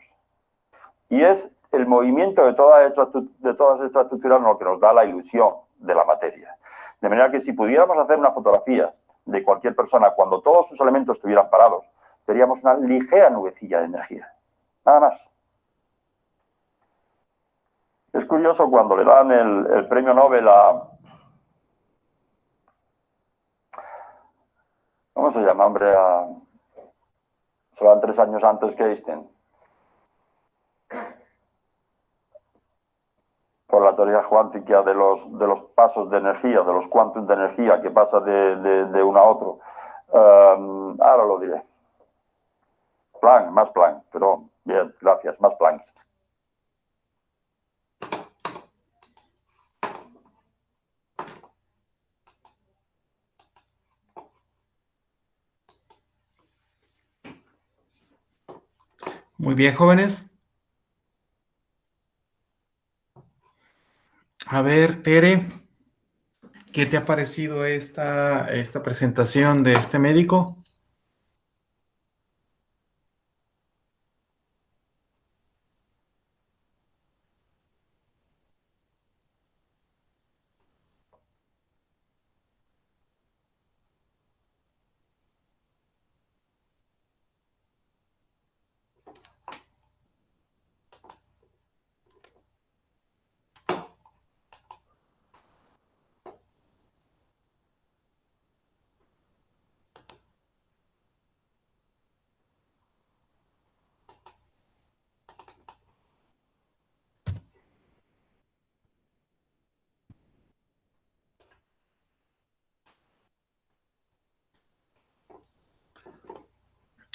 Y es el movimiento de todas estas estructuras lo que nos da la ilusión de la materia. De manera que si pudiéramos hacer una fotografía de cualquier persona cuando todos sus elementos estuvieran parados, veríamos una ligera nubecilla de energía. Nada más. Es curioso cuando le dan el premio Nobel a... ¿Cómo se llama, hombre? Se lo dan 3 años antes que Einstein. Por la teoría cuántica de los pasos de energía, de los quantum de energía que pasa de uno a otro. Ahora lo diré. Planck, más Planck, pero bien, gracias, más Planck. Muy bien, jóvenes. A ver, Tere, ¿qué te ha parecido esta presentación de este médico?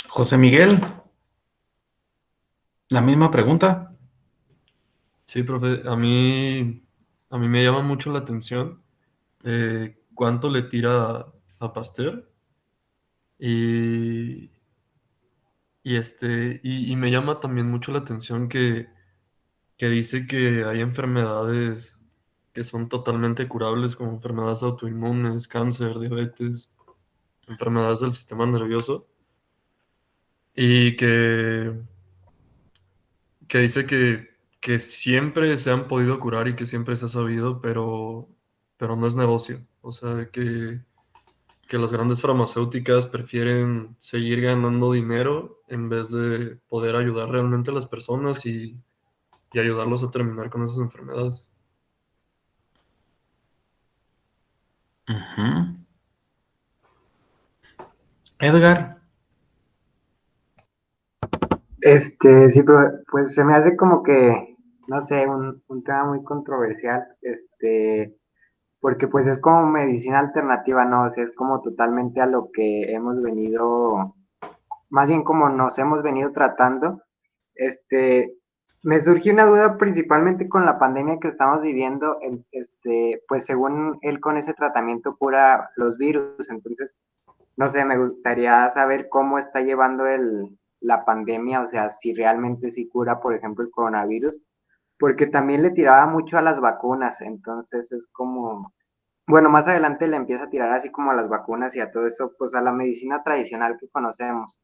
José Miguel, la misma pregunta. Sí, profe, a mí me llama mucho la atención cuánto le tira a Pasteur y, y me llama también mucho la atención que dice que hay enfermedades que son totalmente curables, como enfermedades autoinmunes, cáncer, diabetes, enfermedades del sistema nervioso, y que dice que siempre se han podido curar y que siempre se ha sabido, pero no es negocio. O sea, que las grandes farmacéuticas prefieren seguir ganando dinero en vez de poder ayudar realmente a las personas y ayudarlos a terminar con esas enfermedades. Ujú. Edgar, Sí, pero pues se me hace como que, no sé, un tema muy controversial, porque pues es como medicina alternativa, ¿no? O sea, es como totalmente a lo que hemos venido, más bien como nos hemos venido tratando. Este, Me surgió una duda principalmente con la pandemia que estamos viviendo, pues según él con ese tratamiento cura los virus, entonces no sé, me gustaría saber cómo está llevando la pandemia, o sea, si realmente sí cura, por ejemplo, el coronavirus, porque también le tiraba mucho a las vacunas, entonces es como, bueno, más adelante le empieza a tirar así como a las vacunas y a todo eso, pues a la medicina tradicional que conocemos.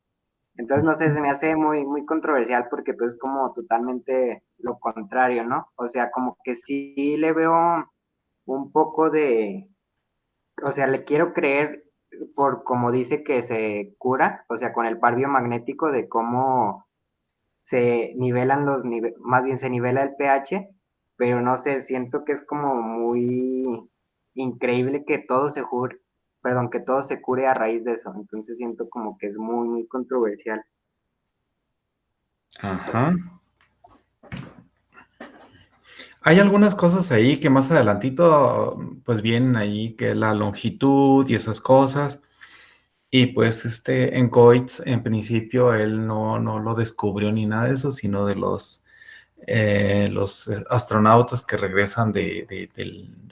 Entonces, no sé, se me hace muy, muy controversial porque pues es como totalmente lo contrario, ¿no? O sea, como que sí le veo un poco de, o sea, le quiero creer por como dice que se cura, o sea, con el par biomagnético de cómo se nivelan los niveles, más bien se nivela el pH, pero no sé, siento que es como muy increíble que todo se jure, perdón, que todo se cure a raíz de eso, entonces siento como que es muy, muy controversial. ajá. Hay algunas cosas ahí que más adelantito, pues vienen ahí, que la longitud y esas cosas. Y pues en Coitz, en principio, él no lo descubrió ni nada de eso, sino de los astronautas que regresan de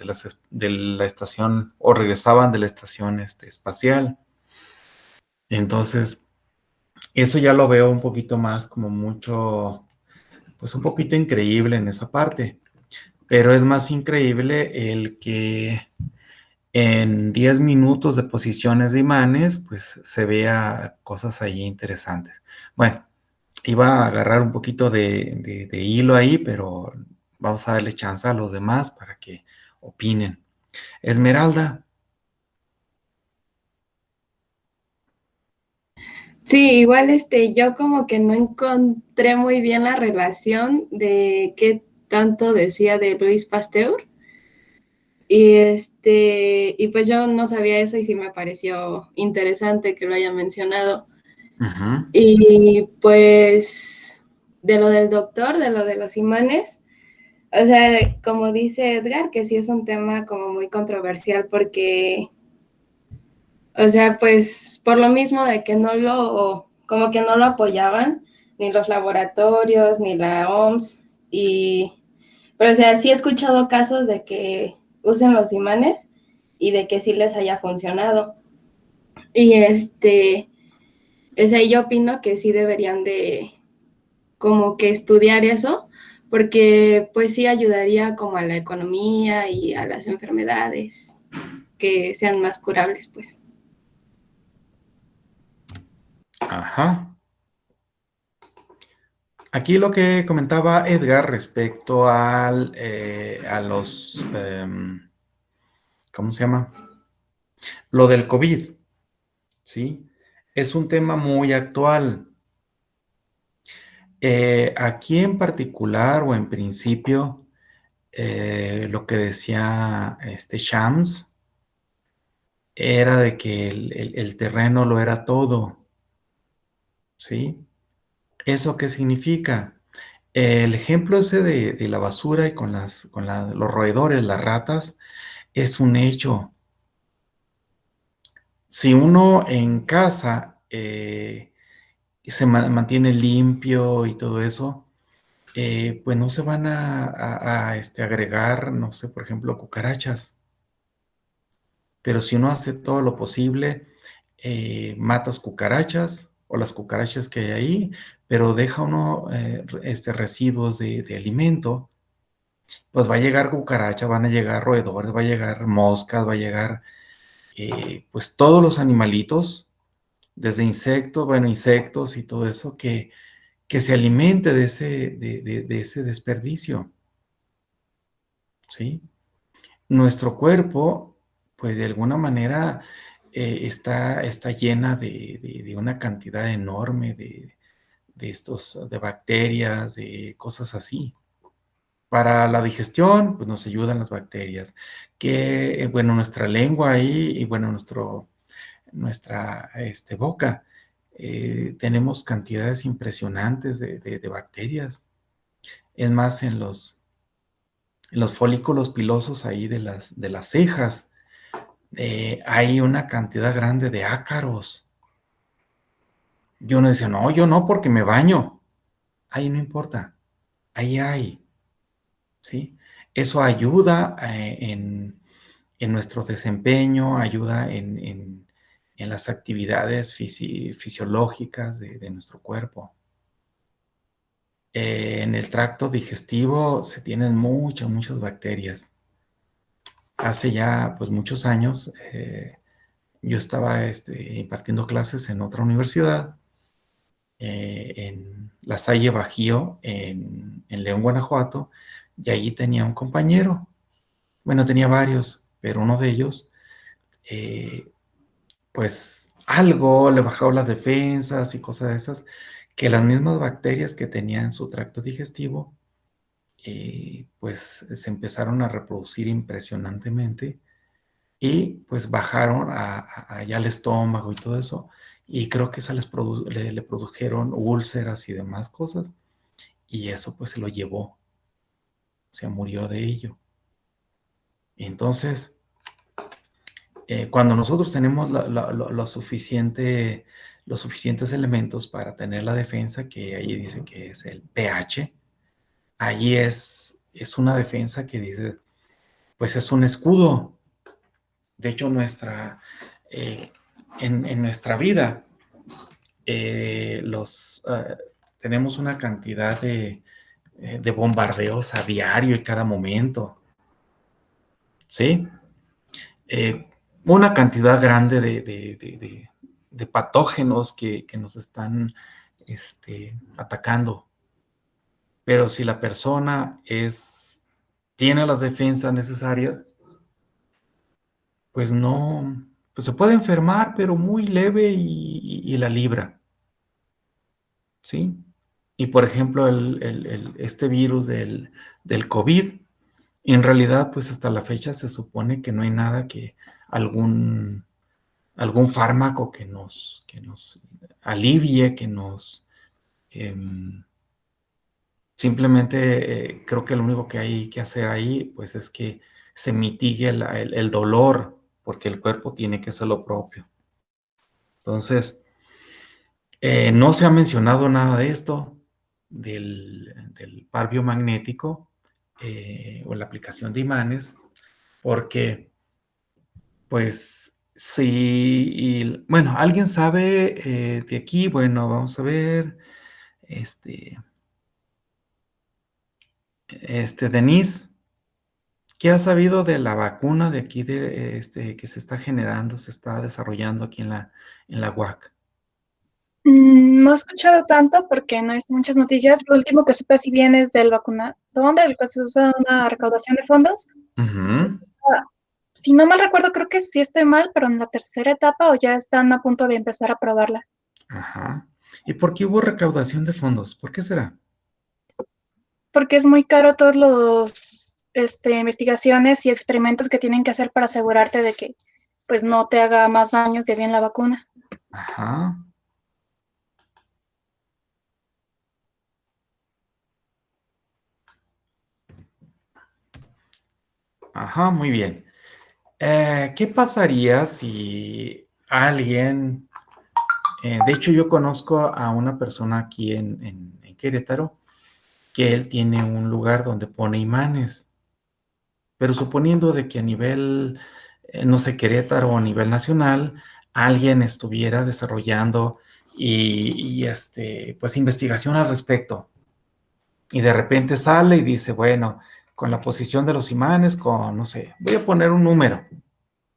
la estación, o regresaban de la estación espacial. Entonces, eso ya lo veo un poquito más como mucho, pues un poquito increíble en esa parte. Pero es más increíble el que en 10 minutos de posiciones de imanes, pues se vea cosas ahí interesantes. Bueno, iba a agarrar un poquito de hilo ahí, pero vamos a darle chance a los demás para que opinen. Esmeralda. Sí, igual yo como que no encontré muy bien la relación de qué tanto decía de Louis Pasteur. Y y pues yo no sabía eso y sí me pareció interesante que lo haya mencionado. Ujú. Y pues de lo del doctor, de lo de los imanes, o sea, como dice Edgar, que sí es un tema como muy controversial porque, o sea, pues por lo mismo de que como que no lo apoyaban, ni los laboratorios, ni la OMS, pero o sea, sí he escuchado casos de que usen los imanes y de que sí les haya funcionado. Y o sea, yo opino que sí deberían de como que estudiar eso, porque pues sí ayudaría como a la economía y a las enfermedades que sean más curables, pues. Ajá. Aquí lo que comentaba Edgar respecto a los, ¿cómo se llama? Lo del COVID, ¿sí? Es un tema muy actual. Aquí en particular o en principio, lo que decía Shams era de que el terreno lo era todo, ¿sí? ¿Eso qué significa? El ejemplo ese de la basura y con los roedores, las ratas, es un hecho. Si uno en casa y se mantiene limpio y todo eso, pues no se van a agregar, no sé, por ejemplo, cucarachas. Pero si uno hace todo lo posible, matas cucarachas o las cucarachas que hay ahí, pero deja uno residuos de alimento, pues va a llegar cucaracha, van a llegar roedores, va a llegar moscas, va a llegar pues todos los animalitos, desde insectos, bueno, insectos y todo eso, que se alimente de ese desperdicio, ¿sí? Nuestro cuerpo, pues de alguna manera está llena de una cantidad enorme de bacterias, de cosas así. Para la digestión, pues nos ayudan las bacterias. Que, bueno, nuestra lengua ahí y bueno, nuestra boca, tenemos cantidades impresionantes de bacterias. Es más, en los folículos pilosos ahí de las cejas, hay una cantidad grande de ácaros. Y uno dice, no, yo no, porque me baño. Ahí no importa, ahí hay, ¿sí? Eso ayuda en nuestro desempeño, ayuda en las actividades fisiológicas de nuestro cuerpo. En el tracto digestivo se tienen muchas bacterias. Hace ya pues muchos años yo estaba impartiendo clases en otra universidad, en La Salle Bajío, en León, Guanajuato, y allí tenía un compañero. Bueno, tenía varios, pero uno de ellos, pues algo le bajó las defensas y cosas de esas, que las mismas bacterias que tenía en su tracto digestivo, pues se empezaron a reproducir impresionantemente y pues bajaron allá al estómago y todo eso, y creo que eso le produjeron úlceras y demás cosas, y eso pues se lo llevó, se murió de ello. Entonces, cuando nosotros tenemos los suficientes elementos para tener la defensa, que ahí dice que es el pH, ahí es una defensa que dice, pues es un escudo. De hecho, en nuestra vida, tenemos una cantidad de bombardeos a diario y cada momento, ¿sí? Una cantidad grande de patógenos que nos están atacando. Pero si la persona tiene las defensas necesarias, pues no, pues se puede enfermar, pero muy leve y la libra, ¿sí? Y por ejemplo, este virus del COVID, en realidad, pues hasta la fecha se supone que no hay nada algún fármaco que nos alivie, simplemente creo que lo único que hay que hacer ahí, pues es que se mitigue el dolor, porque el cuerpo tiene que hacer lo propio. Entonces, no se ha mencionado nada de esto, del par biomagnético o la aplicación de imanes, porque, pues, sí, bueno, ¿alguien sabe de aquí? Bueno, vamos a ver, Denise, ¿qué has sabido de la vacuna de aquí que se está generando, se está desarrollando aquí en la UAC? No he escuchado tanto porque no hay muchas noticias. Lo último que supe si bien es del vacunadón, del que se usa una recaudación de fondos. Si no mal recuerdo, creo que sí estoy mal, pero en la tercera etapa o ya están a punto de empezar a probarla. Ajá. ¿Y por qué hubo recaudación de fondos? ¿Por qué será? Porque es muy caro todos los investigaciones y experimentos que tienen que hacer para asegurarte de que pues no te haga más daño que bien la vacuna. Ajá. Ajá, muy bien. ¿Qué pasaría si alguien De hecho, yo conozco a una persona aquí en Querétaro que él tiene un lugar donde pone imanes, pero suponiendo de que a nivel, no sé, Querétaro o a nivel nacional, alguien estuviera desarrollando pues investigación al respecto, y de repente sale y dice, bueno, con la posición de los imanes, con, no sé, voy a poner un número,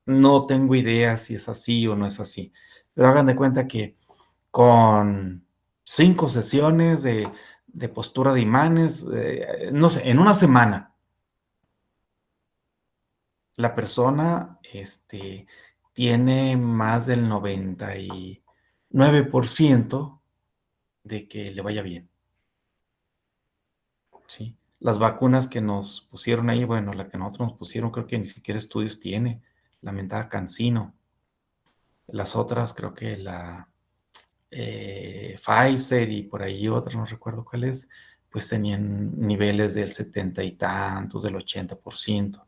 no tengo idea si es así o no es así, pero hagan de cuenta que con 5 sesiones de postura de imanes, no sé, en una semana, la persona tiene más del 99% de que le vaya bien. ¿Sí? Las vacunas que nos pusieron ahí, bueno, la que nosotros nos pusieron, creo que ni siquiera estudios tiene, la mentada CanSino. Las otras, creo que la Pfizer y por ahí otra, no recuerdo cuál es, pues tenían niveles del 70 y tantos, del 80%.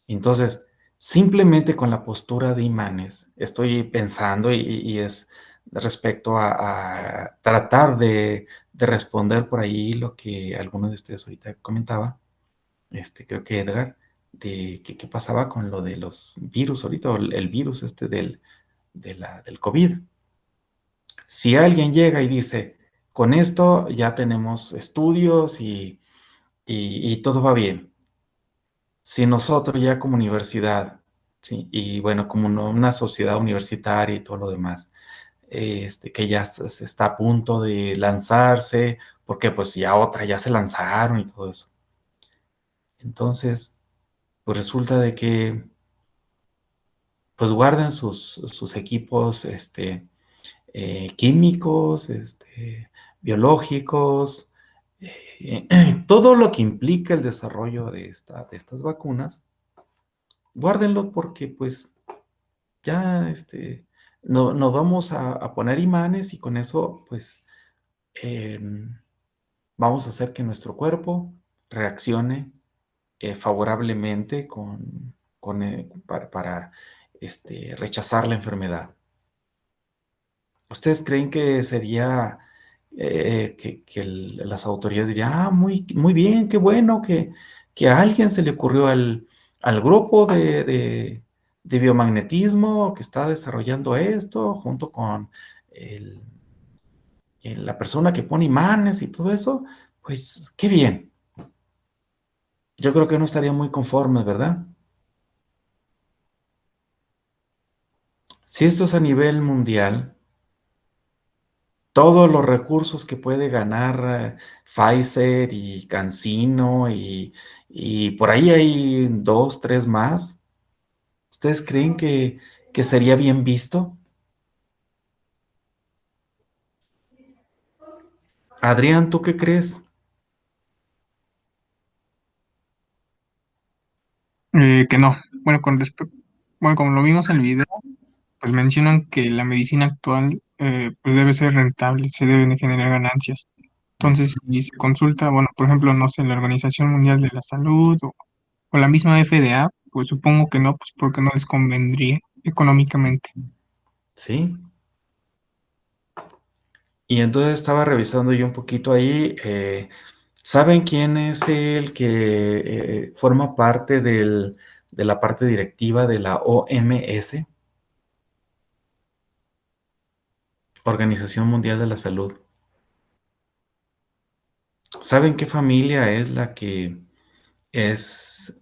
Entonces, simplemente con la postura de imanes, estoy pensando y es respecto a tratar de responder por ahí lo que alguno de ustedes ahorita comentaba, creo que Edgar, de qué pasaba con lo de los virus ahorita, o el virus del COVID. Si alguien llega y dice, con esto ya tenemos estudios y todo va bien. Si nosotros ya como universidad, ¿sí? Y bueno, como una sociedad universitaria y todo lo demás, que ya se está a punto de lanzarse, porque pues ya otra ya se lanzaron y todo eso. Entonces, pues resulta de que pues guarden sus equipos químicos, biológicos, todo lo que implica el desarrollo de estas vacunas, guárdenlo porque pues ya no vamos a poner imanes y con eso pues vamos a hacer que nuestro cuerpo reaccione favorablemente para rechazar la enfermedad. ¿Ustedes creen que sería que las autoridades dirían, muy, muy bien, qué bueno que a alguien se le ocurrió al grupo de biomagnetismo que está desarrollando esto, junto con la persona que pone imanes y todo eso? Pues qué bien. Yo creo que no estaría muy conformes, ¿verdad? Si esto es a nivel mundial, todos los recursos que puede ganar Pfizer y CanSino y por ahí hay 2, 3 más, ¿ustedes creen que sería bien visto? Adrián, ¿tú qué crees? Que no. Bueno, bueno, como lo vimos en el video, pues mencionan que la medicina actual pues debe ser rentable, se deben de generar ganancias. Entonces, si se consulta, bueno, por ejemplo, no sé, la Organización Mundial de la Salud o la misma FDA, pues supongo que no, pues porque no les convendría económicamente. Sí. Y entonces estaba revisando yo un poquito ahí. ¿Saben quién es el que forma parte de la parte directiva de la OMS? Organización Mundial de la Salud. ¿Saben qué familia es la que es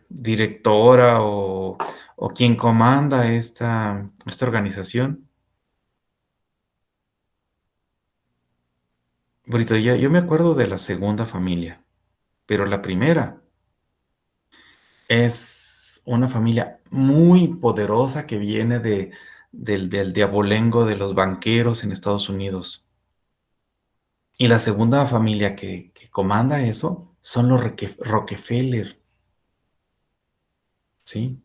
directora o quien comanda esta organización? Ahorita yo me acuerdo de la segunda familia, pero la primera es una familia muy poderosa que viene del diabolengo de los banqueros en Estados Unidos. Y la segunda familia que comanda eso son los Rockefeller, ¿sí?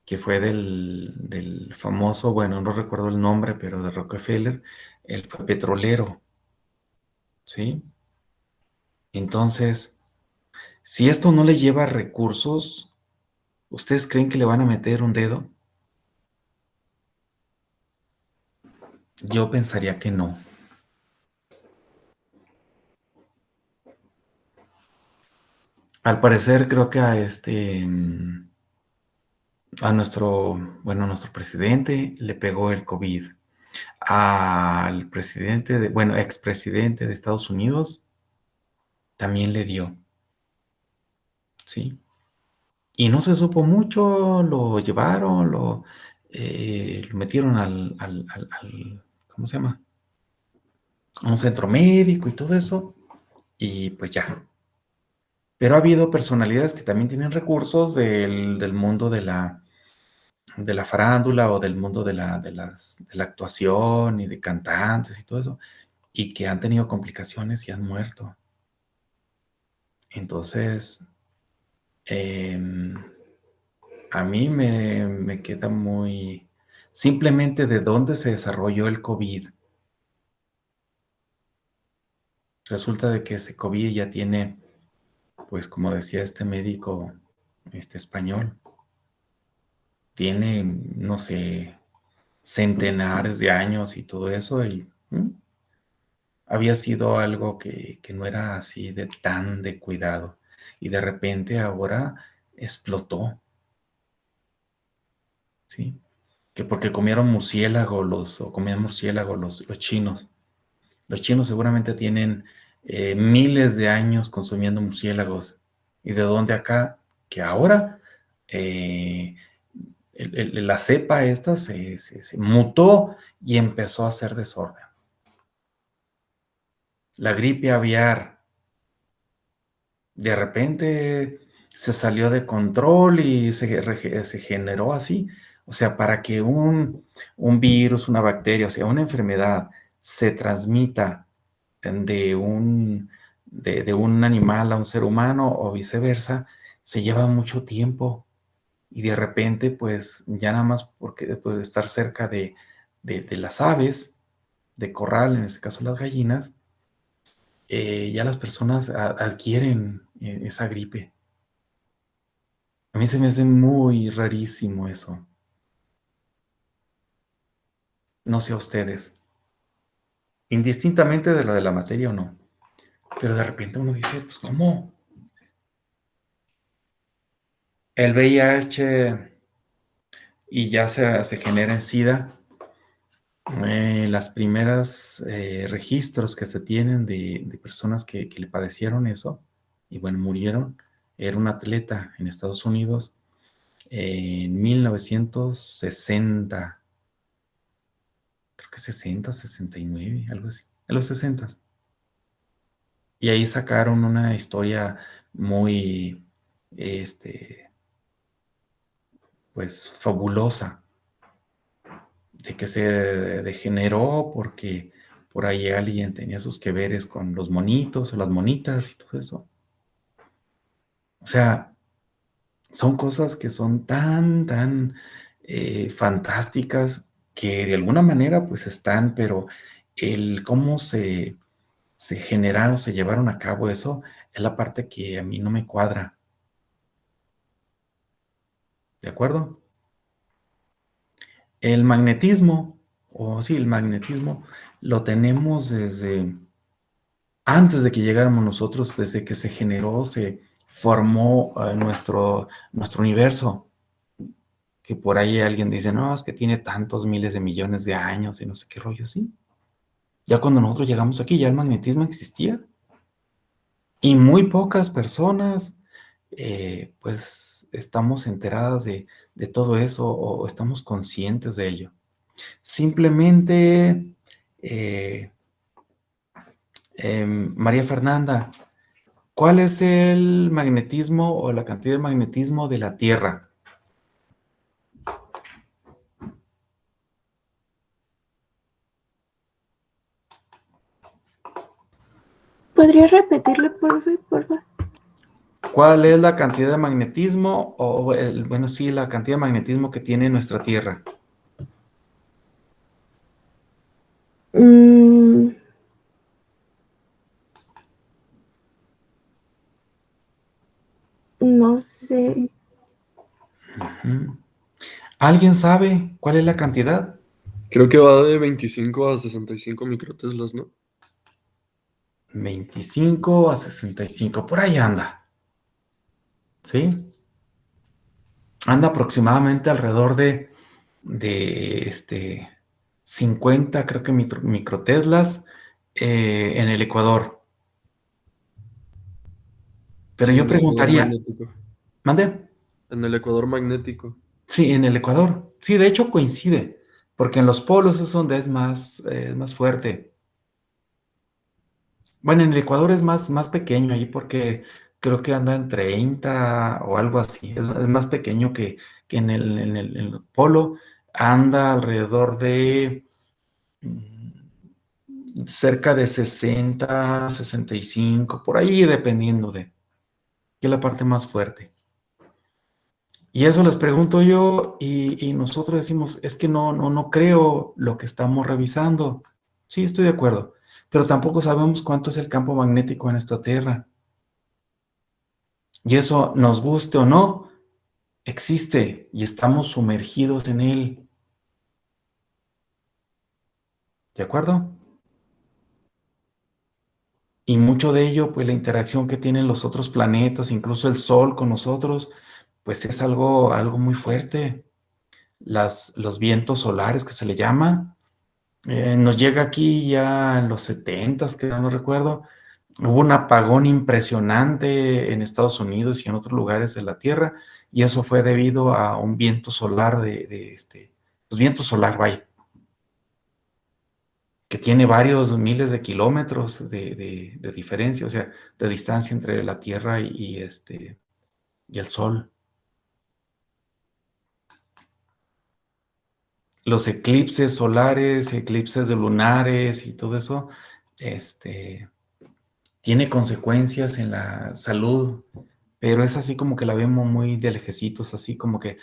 Que fue del famoso, bueno, no recuerdo el nombre, pero de Rockefeller, él fue petrolero, ¿sí? Entonces, si esto no le lleva recursos, ¿ustedes creen que le van a meter un dedo? Yo pensaría que no. Al parecer creo que a nuestro presidente le pegó el COVID. Al presidente expresidente de Estados Unidos también le dio, ¿sí? Y no se supo mucho, lo llevaron, lo metieron ¿cómo se llama? A un centro médico y todo eso, y pues ya. Pero ha habido personalidades que también tienen recursos del mundo de la farándula o del mundo de la actuación y de cantantes y todo eso, y que han tenido complicaciones y han muerto. Entonces, a mí me queda muy... Simplemente de dónde se desarrolló el COVID. Resulta de que ese COVID ya tiene, pues como decía este médico español, tiene, no sé, centenares de años y todo eso, y había sido algo que no era así de tan de cuidado. Y de repente ahora explotó, ¿sí? Que porque comieron murciélagos o comían murciélagos los chinos. Los chinos seguramente tienen miles de años consumiendo murciélagos. ¿Y de dónde acá? Que ahora la cepa esta se mutó y empezó a hacer desorden. La gripe aviar de repente se salió de control y se generó así. O sea, para que un virus, una bacteria, o sea, una enfermedad se transmita de un animal a un ser humano o viceversa, se lleva mucho tiempo. Y de repente, pues ya nada más porque puede estar cerca de las aves de corral, en este caso las gallinas, ya las personas adquieren esa gripe. A mí se me hace muy rarísimo eso. No sé a ustedes. Indistintamente de lo de la materia o no. Pero de repente uno dice, pues ¿cómo? El VIH y ya se genera en SIDA. Las primeras registros que se tienen de personas que le padecieron eso y bueno, murieron, era un atleta en Estados Unidos en 1960, creo que 60, 69, algo así, en los 60. Y ahí sacaron una historia muy, pues, fabulosa, de que se degeneró porque por ahí alguien tenía sus que veres con los monitos o las monitas y todo eso. O sea, son cosas que son tan fantásticas que de alguna manera pues están, pero el cómo se generaron, se llevaron a cabo eso, es la parte que a mí no me cuadra. ¿De acuerdo? El magnetismo, el magnetismo lo tenemos desde antes de que llegáramos nosotros, desde que se generó, se formó nuestro universo. Que por ahí alguien dice, no, es que tiene tantos miles de millones de años y no sé qué rollo, sí. Ya cuando nosotros llegamos aquí, ya el magnetismo existía. Y muy pocas personas, pues, estamos enteradas de todo eso o estamos conscientes de ello. Simplemente, María Fernanda, ¿cuál es el magnetismo o la cantidad de magnetismo de la Tierra? ¿Podría repetirle, por favor? ¿Cuál es la cantidad de magnetismo la cantidad de magnetismo que tiene nuestra Tierra? No sé. ¿Alguien sabe cuál es la cantidad? Creo que va de 25 a 65 microteslas, ¿no? 25 a 65, por ahí anda. ¿Sí? Anda aproximadamente alrededor de 50, creo que microteslas en el Ecuador. Pero yo En el Ecuador preguntaría, magnético. ¿mande? En el Ecuador magnético. Sí, en el Ecuador. Sí, de hecho coincide, porque en los polos es donde es más fuerte. Bueno, en el Ecuador es más pequeño ahí porque creo que anda en 30 o algo así. Es más pequeño que en el polo. Anda alrededor de cerca de 60, 65, por ahí dependiendo de qué es la parte más fuerte. Y eso les pregunto yo y nosotros decimos, es que no creo lo que estamos revisando. Sí, estoy de acuerdo, pero tampoco sabemos cuánto es el campo magnético en nuestra Tierra. Y eso, nos guste o no, existe y estamos sumergidos en él. ¿De acuerdo? Y mucho de ello, pues la interacción que tienen los otros planetas, incluso el Sol con nosotros, pues es algo muy fuerte. Los vientos solares que se le llama, nos llega aquí ya en los 70s, que no recuerdo. Hubo un apagón impresionante en Estados Unidos y en otros lugares de la Tierra, y eso fue debido a un viento solar pues viento solar, vaya, que tiene varios miles de kilómetros de diferencia, o sea, de distancia entre la Tierra y el Sol. Los eclipses solares, eclipses de lunares y todo eso, tiene consecuencias en la salud, pero es así como que la vemos muy de lejecitos, así como que,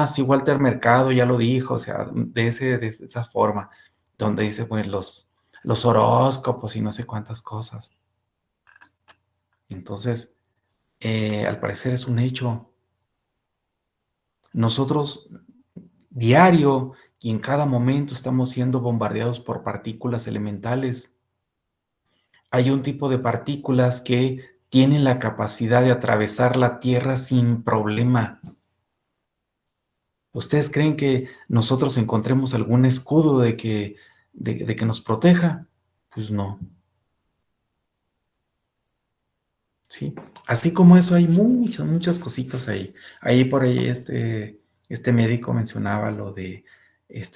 sí, Walter Mercado ya lo dijo, o sea, de esa forma, donde dice, pues, los horóscopos y no sé cuántas cosas. Entonces, al parecer es un hecho. Nosotros, diario y en cada momento, estamos siendo bombardeados por partículas elementales. Hay un tipo de partículas que tienen la capacidad de atravesar la Tierra sin problema. ¿Ustedes creen que nosotros encontremos algún escudo de que nos proteja? Pues no. ¿Sí? Así como eso hay muchas cositas ahí. Ahí por ahí este médico mencionaba lo de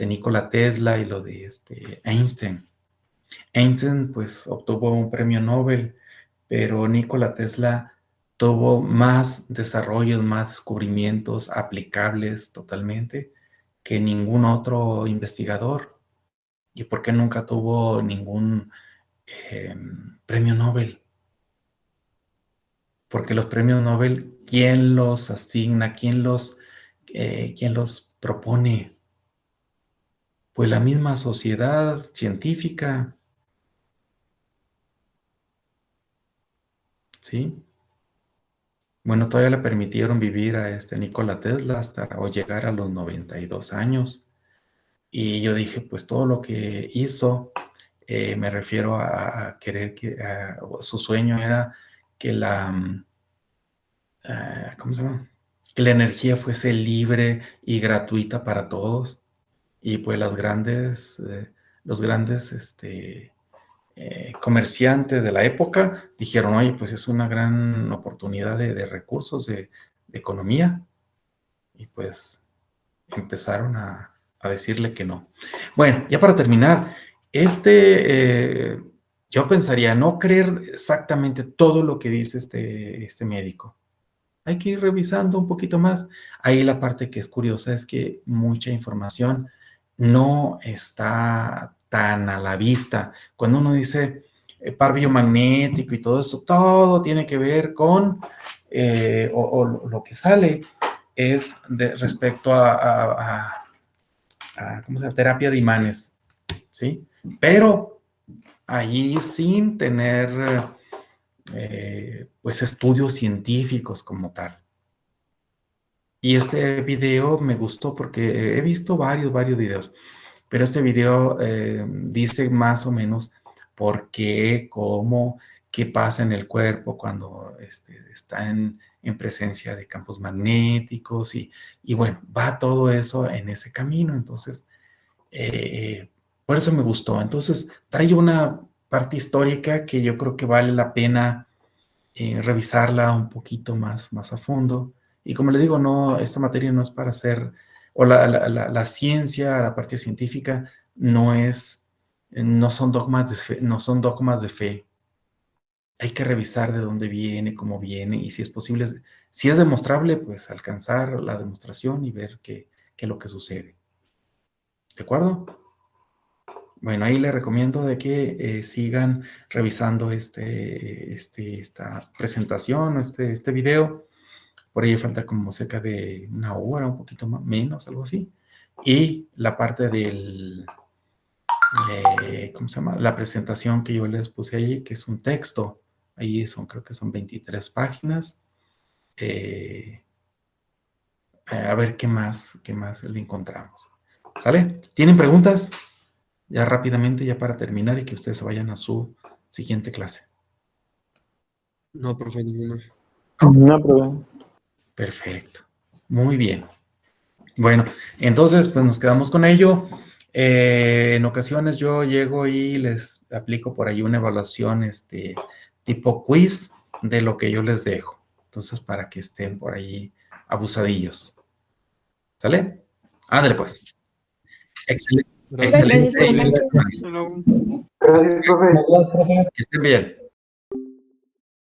Nikola Tesla y lo de Einstein. Einstein pues obtuvo un premio Nobel, pero Nikola Tesla tuvo más desarrollos, más descubrimientos aplicables totalmente que ningún otro investigador. ¿Y por qué nunca tuvo ningún premio Nobel? Porque los premios Nobel, ¿quién los asigna? ¿Quién los propone? Pues la misma sociedad científica. ¿Sí? Bueno, todavía le permitieron vivir a Nikola Tesla hasta o llegar a los 92 años. Y yo dije, pues todo lo que hizo, me refiero a querer su sueño era que ¿cómo se llama? Que la energía fuese libre y gratuita para todos. Y pues los grandes comerciantes de la época dijeron, oye, pues es una gran oportunidad de recursos, de economía. Y pues empezaron a decirle que no. Bueno, ya para terminar, yo pensaría no creer exactamente todo lo que dice este médico. Hay que ir revisando un poquito más. Ahí la parte que es curiosa es que mucha información no está tan a la vista. Cuando uno dice par biomagnético y todo eso, todo tiene que ver con, o lo que sale es respecto a ¿cómo se llama? Terapia de imanes, ¿sí? Pero allí sin tener pues estudios científicos como tal. Y este video me gustó porque he visto varios videos pero este video dice más o menos por qué, cómo, qué pasa en el cuerpo cuando está en presencia de campos magnéticos y bueno, va todo eso en ese camino. Entonces, por eso me gustó. Entonces, trae una parte histórica que yo creo que vale la pena revisarla un poquito más a fondo. Y como le digo, no, esta materia no es para hacer, o la ciencia, la parte científica, no son dogmas de fe. Hay que revisar de dónde viene, cómo viene, y si es posible, si es demostrable, pues alcanzar la demostración y ver qué es lo que sucede. ¿De acuerdo? Bueno, ahí les recomiendo de que sigan revisando esta presentación, este video. Por ahí falta como cerca de una hora, un poquito más, menos, algo así. Y la parte del, ¿cómo se llama? La presentación que yo les puse ahí, que es un texto. Ahí creo que son 23 páginas. A ver qué más le encontramos. ¿Sale? ¿Tienen preguntas? Ya rápidamente, ya para terminar y que ustedes se vayan a su siguiente clase. No, profe, ninguna. No, profe. Perfecto. Muy bien. Bueno, entonces, pues nos quedamos con ello. En ocasiones yo llego y les aplico por ahí una evaluación tipo quiz de lo que yo les dejo. Entonces, para que estén por ahí abusadillos. ¿Sale? Ándale, pues. Excelente. Gracias, Excelente. profe. Gracias, profe. Que estén bien.